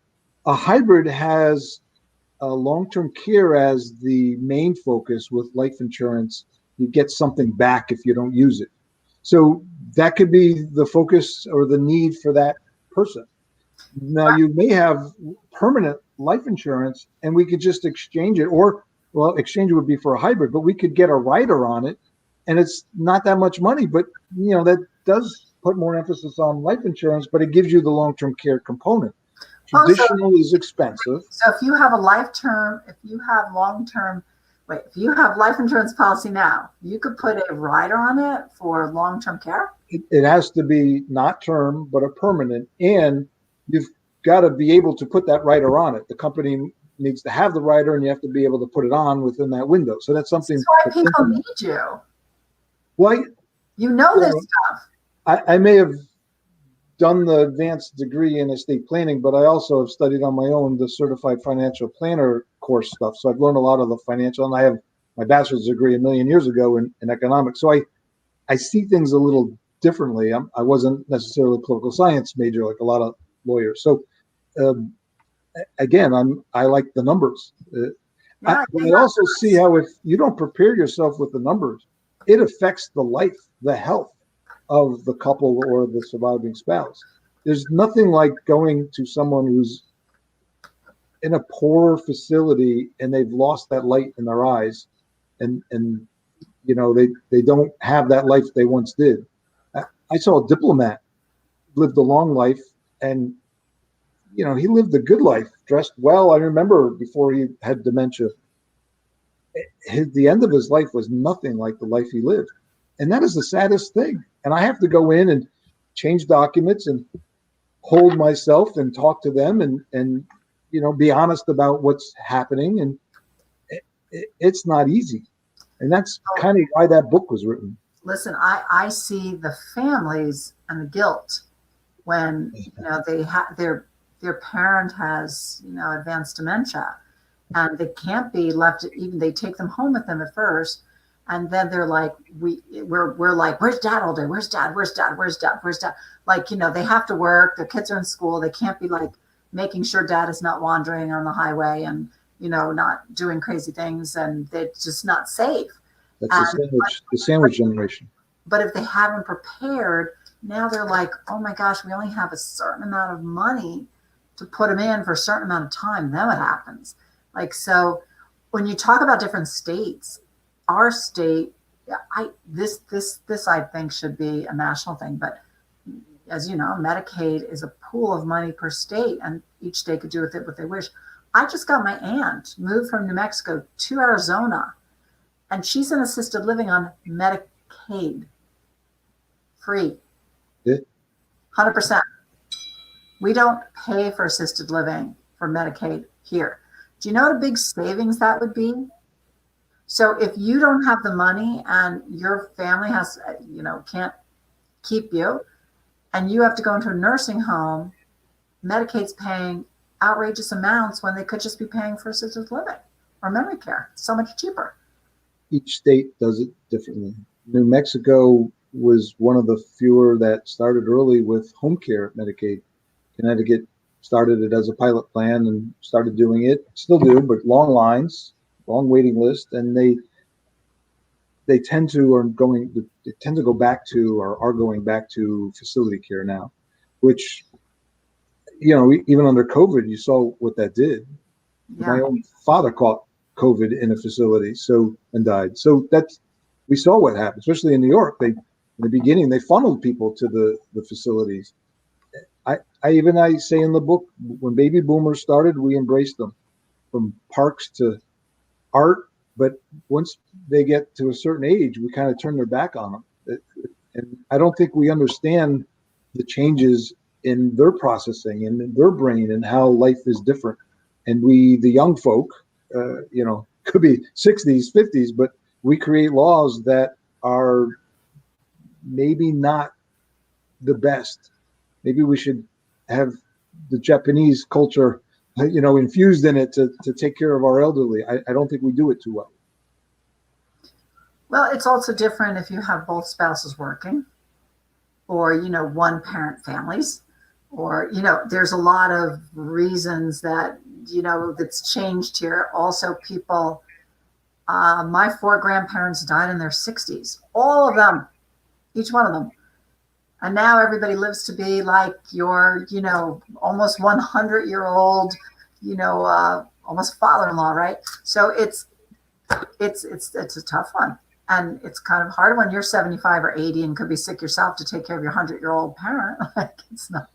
a hybrid has long-term care as the main focus. With life insurance, you get something back if you don't use it. So that could be the focus or the need for that person. Now, you may have permanent life insurance, and we could just exchange it, or, well, exchange it would be for a hybrid, but we could get a rider on it, and it's not that much money, but that does put more emphasis on life insurance, but it gives you the long-term care component. Traditional is expensive. So if you have if you have life insurance policy now, you could put a rider on it for long-term care? It has to be not term, but a permanent, and you've got to be able to put that rider on it. The company needs to have the rider, and you have to be able to put it on within that window. So that's something. That's why people need you. Well, this stuff. I may have done the advanced degree in estate planning, but I also have studied on my own the certified financial planner course stuff. So I've learned a lot of the financial, and I have my bachelor's degree a million years ago in economics. So I see things a little differently. I wasn't necessarily a political science major like a lot of lawyers. So again, I like the numbers. I also see how if you don't prepare yourself with the numbers, it affects the health of the couple or the surviving spouse. There's nothing like going to someone who's in a poor facility and they've lost that light in their eyes, and they don't have that life they once did. I saw a diplomat lived a long life, and he lived a good life, dressed well. I remember before he had dementia, the end of his life was nothing like the life he lived. And that is the saddest thing. And I have to go in and change documents and hold myself and talk to them and be honest about what's happening. And it's not easy. And that's kind of why that book was written. Listen, I see the families and the guilt when they have their parent has advanced dementia, and they can't be left. Even they take them home with them at first, and then they're like, we're like, where's dad all day? Where's dad? Where's dad? Where's dad? Where's dad? Like, they have to work. Their kids are in school. They can't be like making sure dad is not wandering on the highway and not doing crazy things, and they're just not safe. That's the sandwich generation. But if they haven't prepared, now they're like, oh my gosh, we only have a certain amount of money to put them in for a certain amount of time. Then what happens? So when you talk about different states, our state, this I think should be a national thing. But as you know, Medicaid is a pool of money per state, and each state could do with it what they wish. I just got my aunt moved from New Mexico to Arizona, and she's in assisted living on Medicaid. Free. Yeah. 100%. We don't pay for assisted living for Medicaid here. Do you know what a big savings that would be? So if you don't have the money and your family has, can't keep you, and you have to go into a nursing home, Medicaid's paying outrageous amounts when they could just be paying for assisted living or memory care. It's so much cheaper. Each state does it differently. New Mexico was one of the fewer that started early with home care Medicaid. Connecticut started it as a pilot plan and started doing it, still do, but long lines, long waiting list, and they tend to go back to or are going back to facility care now, which, even under COVID, you saw what that did. Yeah. My own father caught COVID in a facility, and died. So we saw what happened, especially in New York. In the beginning, they funneled people to the facilities. I say in the book, when baby boomers started, we embraced them, from parks to art. But once they get to a certain age, we kind of turn their back on them. And I don't think we understand the changes in their processing and in their brain and how life is different. And we, the young folk, could be 60s, 50s, but we create laws that are maybe not the best. Maybe we should have the Japanese culture, infused in it to take care of our elderly. I don't think we do it too well. Well, it's also different if you have both spouses working, or, one parent families, or, there's a lot of reasons that, that's changed here. Also, people, my 4 grandparents died in their 60s, all of them, each one of them. And now everybody lives to be like your, almost 100-year-old, almost father-in-law, right? So it's a tough one. And it's kind of hard when you're 75 or 80 and could be sick yourself to take care of your 100-year-old parent. It's not.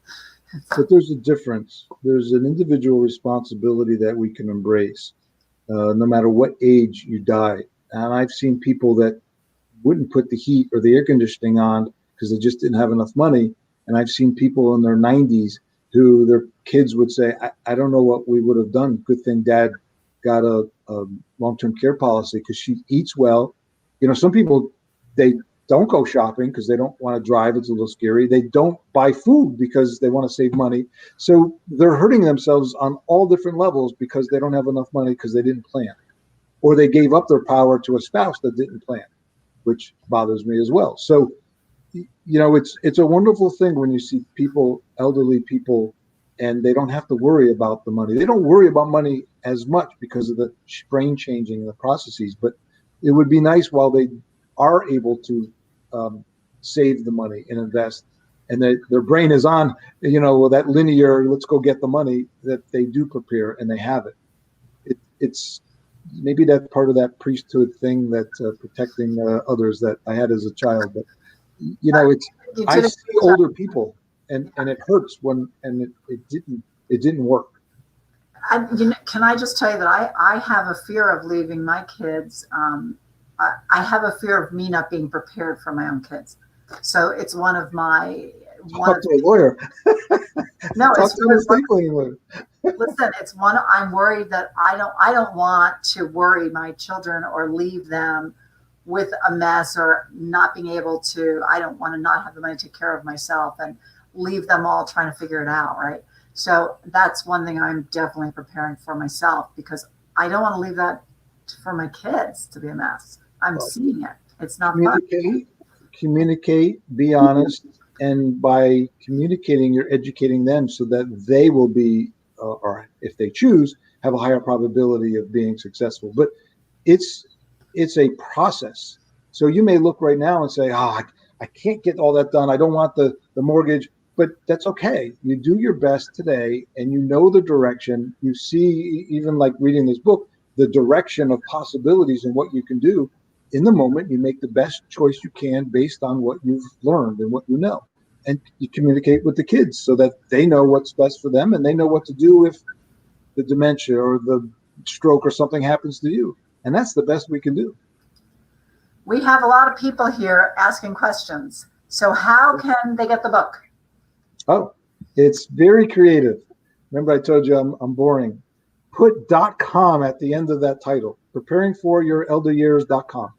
But there's a difference. There's an individual responsibility that we can embrace, no matter what age you die. And I've seen people that wouldn't put the heat or the air conditioning on because they just didn't have enough money. And I've seen people in their 90s who their kids would say, I don't know what we would have done. Good thing Dad got a long-term care policy because she eats well. Some people, they don't go shopping because they don't want to drive. It's a little scary. They don't buy food because they want to save money. So they're hurting themselves on all different levels because they don't have enough money because they didn't plan. Or they gave up their power to a spouse that didn't plan, which bothers me as well. So, it's a wonderful thing when you see people, elderly people, and they don't have to worry about the money. They don't worry about money as much because of the brain changing and the processes, but it would be nice while they are able to save the money and invest, and their brain is on, that linear, let's go get the money, that they do prepare and they have it. It's maybe that part of that priesthood thing that protecting others that I had as a child. But, I see older people and it hurts it didn't work. Can I just tell you that I have a fear of leaving my kids. I have a fear of me not being prepared for my own kids. So it's one of my. Talk to a lawyer. No, Talk to an estate planning lawyer. Listen, it's one. I'm worried that I don't want to worry my children or leave them with a mess or not being able to. I don't want to not have the money to take care of myself and leave them all trying to figure it out, right? So that's one thing I'm definitely preparing for myself, because I don't want to leave that for my kids to be a mess. I'm seeing it. It's not fun. Communicate, be honest, and by communicating, you're educating them so that they will be, or if they choose, have a higher probability of being successful. But it's a process. So you may look right now and say, I can't get all that done. I don't want the mortgage. But that's okay. You do your best today, and you know the direction. You see, even like reading this book, the direction of possibilities and what you can do. In the moment, you make the best choice you can based on what you've learned and what you know. And you communicate with the kids so that they know what's best for them, and they know what to do if the dementia or the stroke or something happens to you. And that's the best we can do. We have a lot of people here asking questions. So how can they get the book? Oh, it's very creative. Remember, I told you I'm boring. Put .com at the end of that title. Preparingforyourelderyears.com.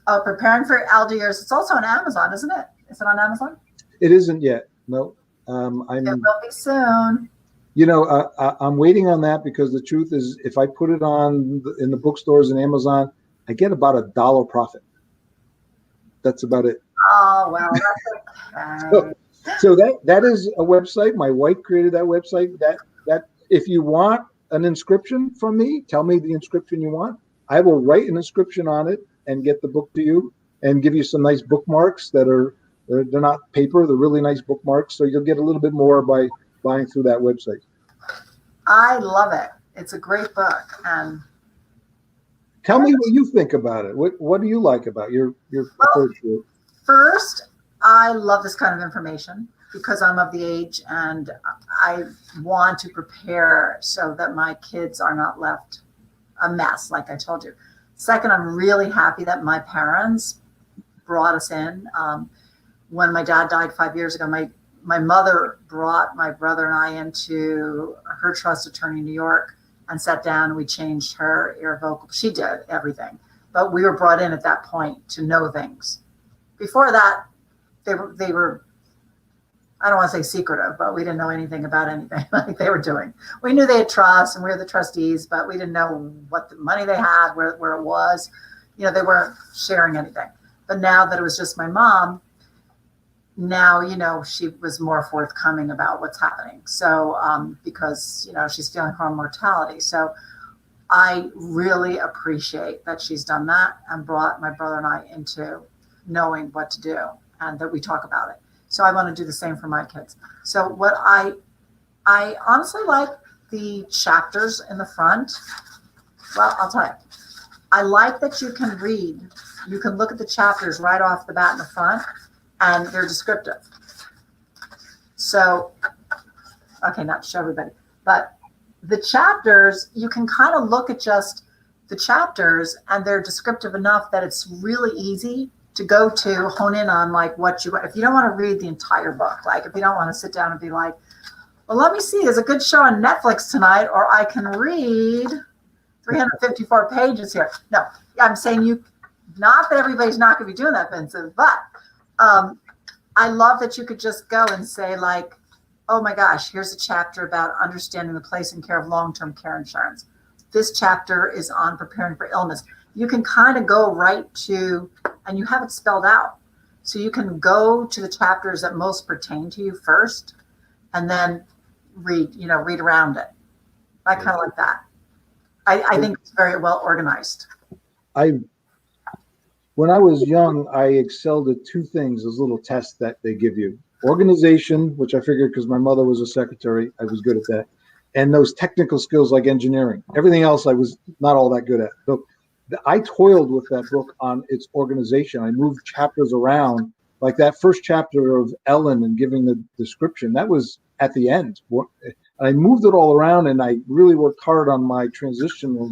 Oh, Preparing for Your Elder Years. It's also on Amazon, isn't it? Is it on Amazon? It isn't yet. No. It will be soon. I'm waiting on that because the truth is, if I put it in the bookstores and Amazon, I get about $1 profit. That's about it. Oh, well, that's So, okay. so that is a website. My wife created that website. That if you want an inscription from me, tell me the inscription you want. I will write an inscription on it and get the book to you and give you some nice bookmarks they're not paper. They're really nice bookmarks. So you'll get a little bit more by buying through that website. I love it. It's a great book. And Tell me what you think about it. What do you like about your approach to it? first, I love this kind of information because I'm of the age and I want to prepare so that my kids are not left a mess, like I told you. Second, I'm really happy that my parents brought us in. When my dad died 5 years ago, my mother brought my brother and I into her trust attorney in New York and sat down and we changed her irrevocable. She did everything, but we were brought in at that point to know things. Before that, they were, I don't want to say secretive, but we didn't know anything about anything like they were doing. We knew they had trusts and we were the trustees, but we didn't know what the money they had, where it was. They weren't sharing anything. But now that it was just my mom, now, she was more forthcoming about what's happening. So, because, she's feeling her own mortality. So I really appreciate that she's done that and brought my brother and I into knowing what to do and that we talk about it. So I want to do the same for my kids. So what I honestly like the chapters in the front. Well, I'll tell you, I like that you can read. You can look at the chapters right off the bat in the front and they're descriptive. So, okay, not to show everybody, but the chapters, you can kind of look at just the chapters and they're descriptive enough that it's really easy to go to hone in on like what you, if you don't want to read the entire book, like if you don't want to sit down and be like, well, let me see, there's a good show on Netflix tonight, or I can read 354 pages here. No, I'm saying not that everybody's not going to be doing that, Vincent, but I love that you could just go and say like, oh my gosh, here's a chapter about understanding the place and care of long-term care insurance. This chapter is on preparing for illness. You can kind of go right to, and you have it spelled out. So you can go to the chapters that most pertain to you first and then read around it. I kind of like that. I think it's very well organized. When I was young, I excelled at two things, those little tests that they give you. Organization, which I figured because my mother was a secretary, I was good at that. And those technical skills like engineering. Everything else I was not all that good at. So I toiled with that book on its organization. I moved chapters around, like that first chapter of Ellen and giving the description. That was at the end. I moved it all around and I really worked hard on my transitional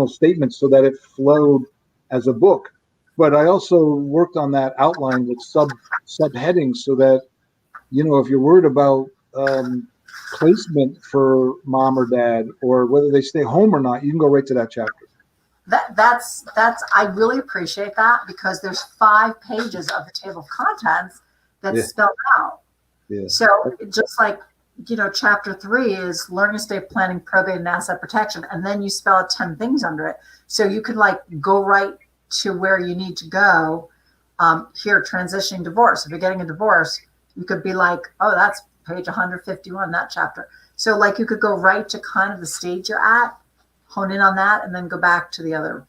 statements so that it flowed as a book. But I also worked on that outline with subheadings so that, if you're worried about placement for mom or dad or whether they stay home or not, you can go right to that chapter. That's I really appreciate that because there's 5 pages of the table of contents that's spelled out. Yeah. So just like, chapter 3 is learning estate planning, probate, and asset protection. And then you spell out 10 things under it. So you could like go right to where you need to go. Here, transitioning divorce. If you're getting a divorce, you could be like, oh, that's page 151, that chapter. So like you could go right to kind of the stage you're at, hone in on that, and then go back to the other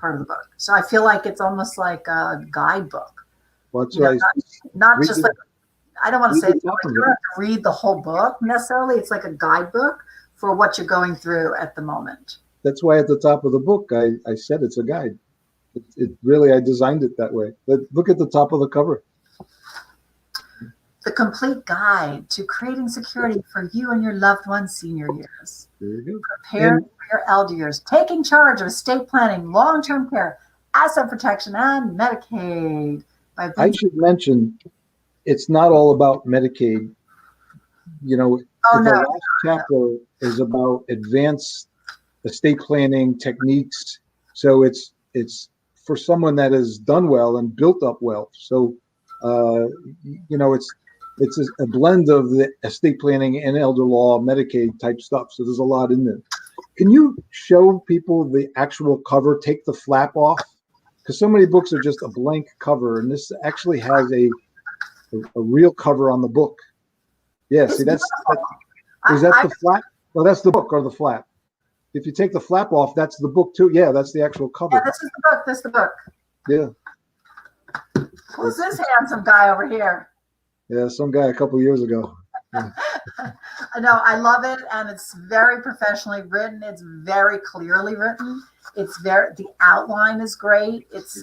part of the book. So I feel like it's almost like a guidebook. Well, that's right. Not just like, I don't want to say you don't it. have to read the whole book necessarily. It's like a guidebook for what you're going through at the moment. That's why at the top of the book, I said it's a guide. It really, I designed it that way. But look at the top of the cover. The complete guide to creating security for you and your loved one's senior years. There you go. Prepare for your elder years. Taking charge of estate planning, long-term care, asset protection, and Medicaid. I should mention, it's not all about Medicaid. The last chapter is about advanced estate planning techniques. So it's for someone that has done well and built up wealth. So, it's a blend of the estate planning and elder law, Medicaid type stuff. So there's a lot in there. Can you show people the actual cover? Take the flap off, because so many books are just a blank cover, and this actually has a real cover on the book. Yeah, see, is that the flap? Well, that's the book or the flap. If you take the flap off, that's the book too. Yeah, that's the actual cover. Yeah, this is the book. This is the book. Yeah. Who's this handsome guy over here? Yeah, some guy a couple years ago. Yeah. No, I love it, and it's very professionally written. It's very clearly written. The outline is great. It's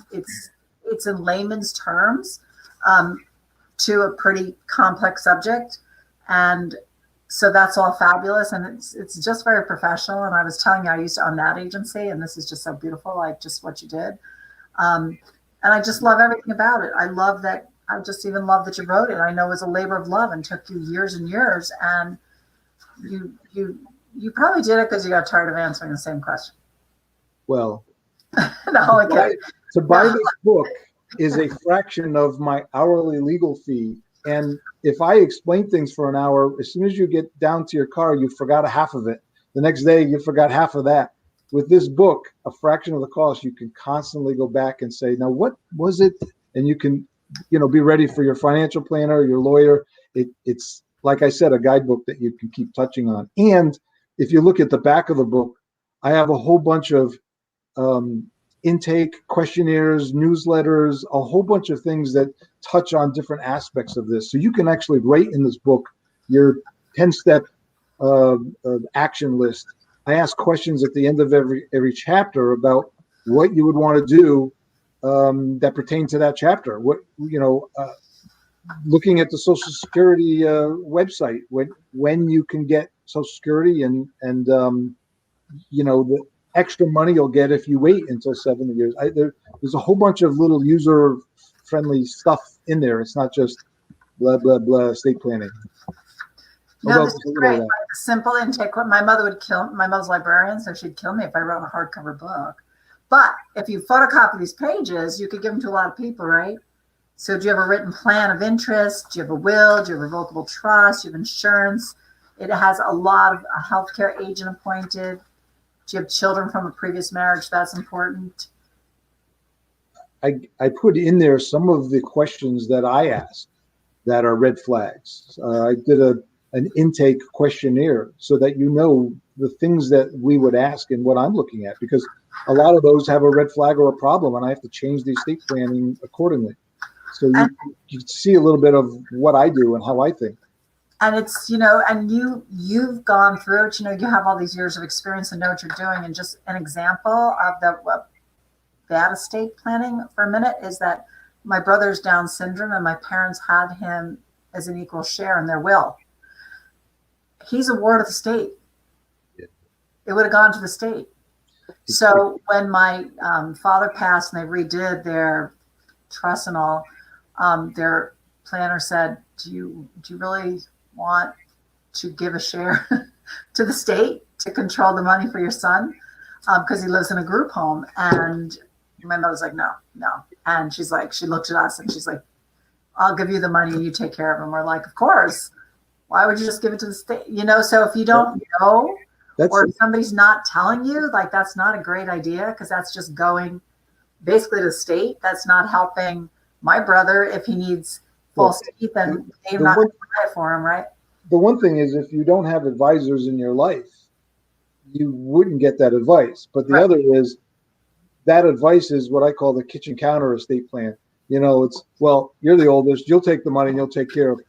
in layman's terms to a pretty complex subject, and so that's all fabulous, and it's just very professional. And I was telling you, I used to own that agency, and this is just so beautiful, like just what you did. And I just love everything about it. I love that. I just even love that you wrote it. I know it was a labor of love and took you years and years. And you probably did it because you got tired of answering the same question. Well, to buy this book is a fraction of my hourly legal fee. And if I explain things for an hour, as soon as you get down to your car, you forgot a half of it. The next day, you forgot half of that. With this book, a fraction of the cost, you can constantly go back and say, now, what was it? And you can, be ready for your financial planner, your lawyer. It's, like I said, a guidebook that you can keep touching on. And if you look at the back of the book, I have a whole bunch of intake questionnaires, newsletters, a whole bunch of things that touch on different aspects of this. So you can actually write in this book your 10-step action list. I ask questions at the end of every chapter about what you would want to do that pertain to that chapter. Looking at the Social Security website, when you can get Social Security and the extra money you'll get if you wait until 70 years. There's a whole bunch of little user-friendly stuff in there. It's not just blah, blah, blah, estate planning. No, this is great. Like a simple intake. My mother would kill. My mother's a librarian, so she'd kill me if I wrote a hardcover book. But if you photocopy these pages, you could give them to a lot of people, right? So do you have a written plan of interest? Do you have a will? Do you have a revocable trust? Do you have insurance? It has a lot of a healthcare agent appointed. Do you have children from a previous marriage? That's important. I put in there some of the questions that I asked that are red flags. I did an intake questionnaire so that the things that we would ask and what I'm looking at, because a lot of those have a red flag or a problem, and I have to change the estate planning accordingly. So you see a little bit of what I do and how I think. And it's, and you've gone through it, you have all these years of experience and know what you're doing. And just an example of that estate planning for a minute is that my brother's Down syndrome and my parents had him as an equal share in their will. He's a ward of the state. Yeah. It would have gone to the state. So when my father passed and they redid their trust and all, their planner said, do you really want to give a share to the state to control the money for your son? Because he lives in a group home. And my mother's like, no. And she's like, she looked at us and she's like, I'll give you the money and you take care of him. We're like, of course. Why would you just give it to the state? So if you don't know, or if somebody's not telling you, like, that's not a great idea, because that's just going basically to the state. That's not helping my brother if he needs false teeth, and they're not going to buy it for him, right? The one thing is, if you don't have advisors in your life, you wouldn't get that advice. But the other is, that advice is what I call the kitchen counter estate plan. It's, well, you're the oldest, you'll take the money and you'll take care of it.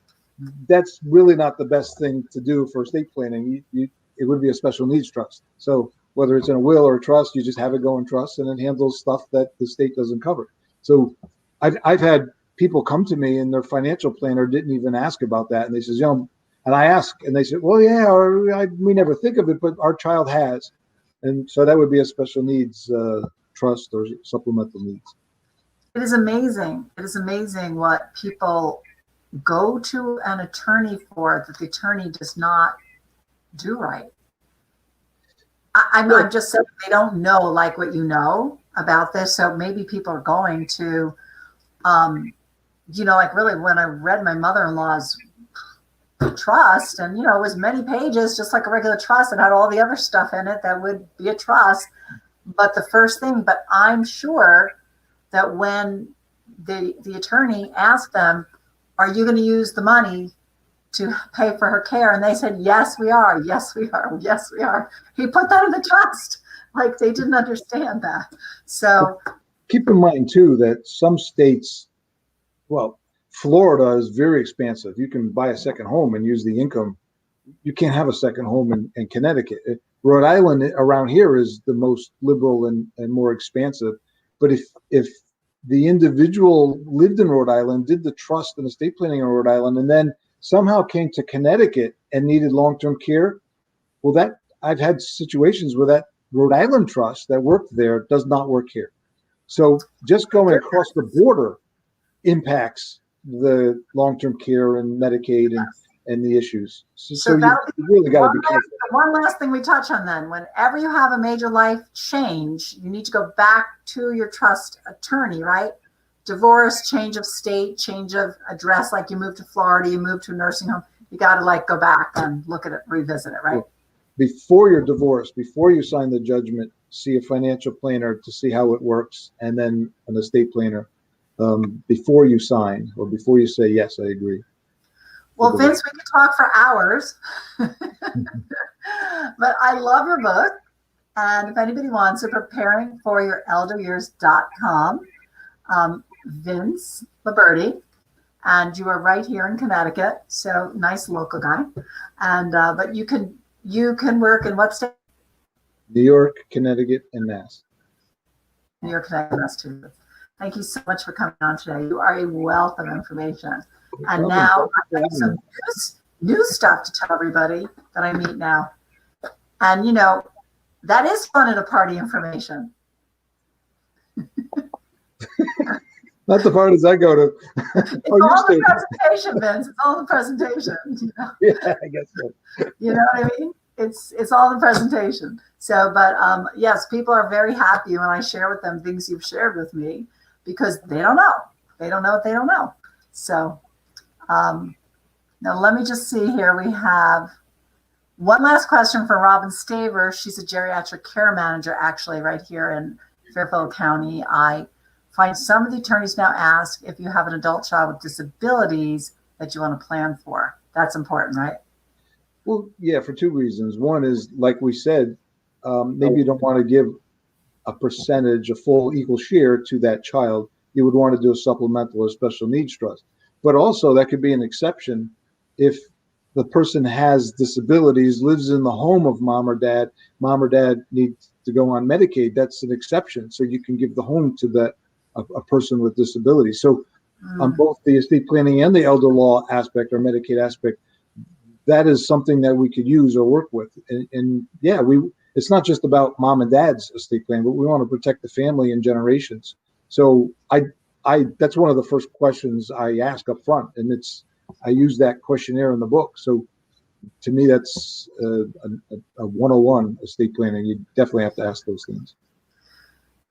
That's really not the best thing to do for estate planning. It would be a special needs trust. So whether it's in a will or a trust, you just have it go in trust, and it handles stuff that the state doesn't cover. So I've had people come to me and their financial planner didn't even ask about that. And they says, and I ask, and they said, well, yeah, we never think of it, but our child has. And so that would be a special needs trust or supplemental needs. It is amazing. It is amazing what people go to an attorney for that the attorney does not do right. I'm just saying they don't know like what you know about this. So maybe people are going to, like really when I read my mother-in-law's trust, and it was many pages, just like a regular trust. It had all the other stuff in it that would be a trust. But I'm sure that when the attorney asked them, are you going to use the money to pay for her care? And they said, yes, we are. Yes, we are. Yes, we are. He put that in the trust. Like, they didn't understand that. So keep in mind too that some states, well, Florida is very expansive. You can buy a second home and use the income. You can't have a second home in Connecticut. Rhode Island around here is the most liberal and more expansive. But if the individual lived in Rhode Island, did the trust and estate planning in Rhode Island, and then somehow came to Connecticut and needed long-term care, well, that I've had situations where that Rhode Island trust that worked there does not work here. So just going across the border impacts the long-term care and Medicaid and the issues. So you really got to be careful. One last thing we touch on then, whenever you have a major life change, you need to go back to your trust attorney, right? Divorce, change of state, change of address, like you moved to Florida, you moved to a nursing home, you got to go back and look at it, revisit it, right? Before you're divorced, before you sign the judgment, see a financial planner to see how it works, and then an estate planner before you sign or before you say, yes, I agree. Well, Vince, we could talk for hours, but I love your book. And if anybody wants it, preparingforyourelderyears.com. Vince Liberti, and you are right here in Connecticut, so nice local guy. And but you can work in what state? New York, Connecticut, and Mass. New York, Connecticut, Massachusetts. Thank you so much for coming on today. You are a wealth of information. And now I have some new stuff to tell everybody that I meet now. And that is fun at a party, information. Not the parties I go to. It's all the presentation, Vince. It's all the presentation. Yeah, I guess so. You know what I mean? It's all the presentation. So, but yes, people are very happy when I share with them things you've shared with me, because they don't know. They don't know what they don't know. So now let me just see here. We have one last question for Robin Staver. She's a geriatric care manager, actually, right here in Fairfield County. I find some of the attorneys now ask if you have an adult child with disabilities that you want to plan for. That's important, right? Well, yeah, for two reasons. One is, like we said, maybe you don't want to give a percentage, a full equal share to that child. You would want to do a supplemental or special needs trust. But also that could be an exception if the person has disabilities, lives in the home of mom or dad needs to go on Medicaid. That's an exception. So you can give the home to a person with disabilities. So on both the estate planning and the elder law aspect or Medicaid aspect, that is something that we could use or work with. And yeah, it's not just about mom and dad's estate plan, but we want to protect the family and generations. So that's one of the first questions I ask up front, and I use that questionnaire in the book. So to me, that's a 101 estate planning. You definitely have to ask those things.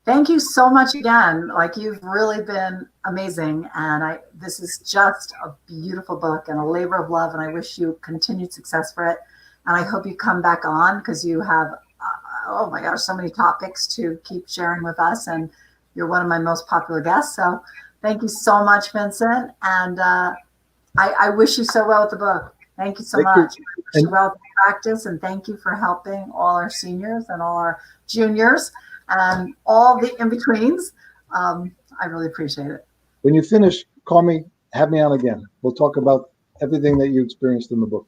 Thank you so much again. Like, you've really been amazing. And this is just a beautiful book and a labor of love. And I wish you continued success for it. And I hope you come back on, because you have, oh my gosh, so many topics to keep sharing with us. And you're one of my most popular guests. So thank you so much, Vincent. And I wish you so well with the book. Thank you so much. I wish you well with practice. And thank you for helping all our seniors and all our juniors and all the in-betweens. I really appreciate it. When you finish, call me, have me on again. We'll talk about everything that you experienced in the book.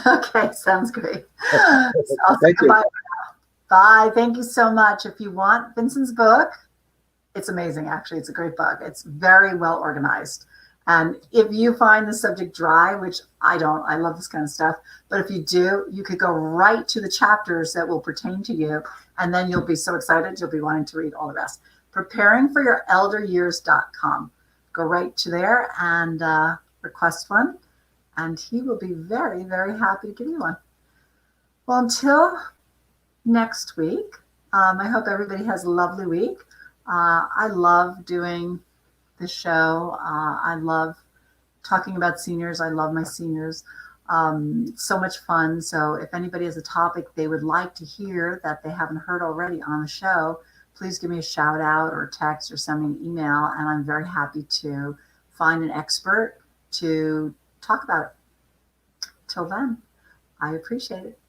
Okay, sounds great. So Thank you. Bye. Thank you so much. If you want Vincent's book, it's amazing, actually. It's a great book. It's very well organized. And if you find the subject dry, which I don't, I love this kind of stuff, but if you do, you could go right to the chapters that will pertain to you, and then you'll be so excited, you'll be wanting to read all the rest. Preparingforyourelderyears.com. Go right to there and request one, and he will be very, very happy to give you one. Well, until next week, I hope everybody has a lovely week. I love doing the show. I love talking about seniors. I love my seniors. So much fun. So if anybody has a topic they would like to hear that they haven't heard already on the show, please give me a shout out or text or send me an email. And I'm very happy to find an expert to talk about it. Till then, I appreciate it.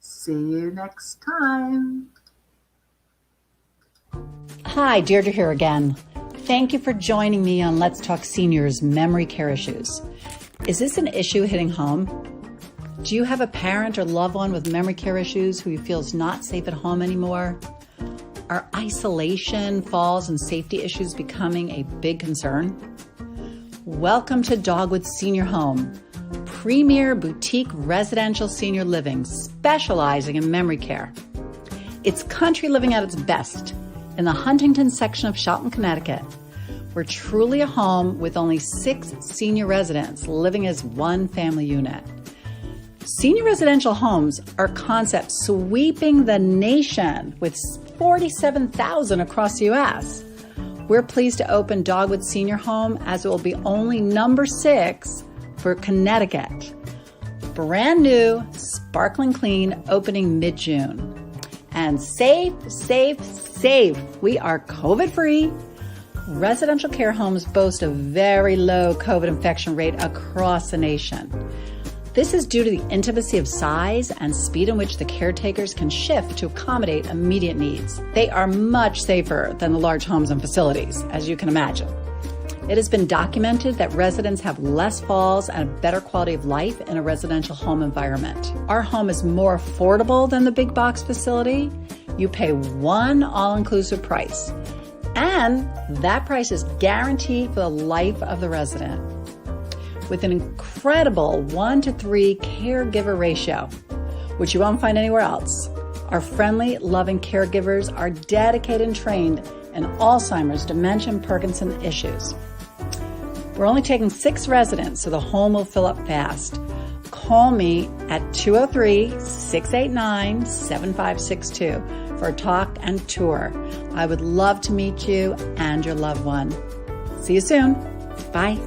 See you next time. Hi, Deirdre here again. Thank you for joining me on Let's Talk Seniors Memory Care Issues. Is this an issue hitting home? Do you have a parent or loved one with memory care issues who you feel is not safe at home anymore? Are isolation, falls, and safety issues becoming a big concern? Welcome to Dogwood Senior Home, premier boutique residential senior living specializing in memory care. It's country living at its best in the Huntington section of Shelton, Connecticut. We're truly a home with only 6 senior residents living as one family unit. Senior residential homes are concepts sweeping the nation with 47,000 across the U.S. We're pleased to open Dogwood Senior Home as it will be only number 6 for Connecticut. Brand new, sparkling clean, opening mid-June. And safe, safe, safe. We are COVID-free. Residential care homes boast a very low COVID infection rate across the nation. This is due to the intimacy of size and speed in which the caretakers can shift to accommodate immediate needs. They are much safer than the large homes and facilities, as you can imagine. It has been documented that residents have less falls and a better quality of life in a residential home environment. Our home is more affordable than the big box facility. You pay one all-inclusive price, and that price is guaranteed for the life of the resident. With an incredible 1-to-3 caregiver ratio, which you won't find anywhere else. Our friendly, loving caregivers are dedicated and trained in Alzheimer's, dementia, and Parkinson's issues. We're only taking 6 residents, so the home will fill up fast. Call me at 203-689-7562 for a talk and tour. I would love to meet you and your loved one. See you soon. Bye.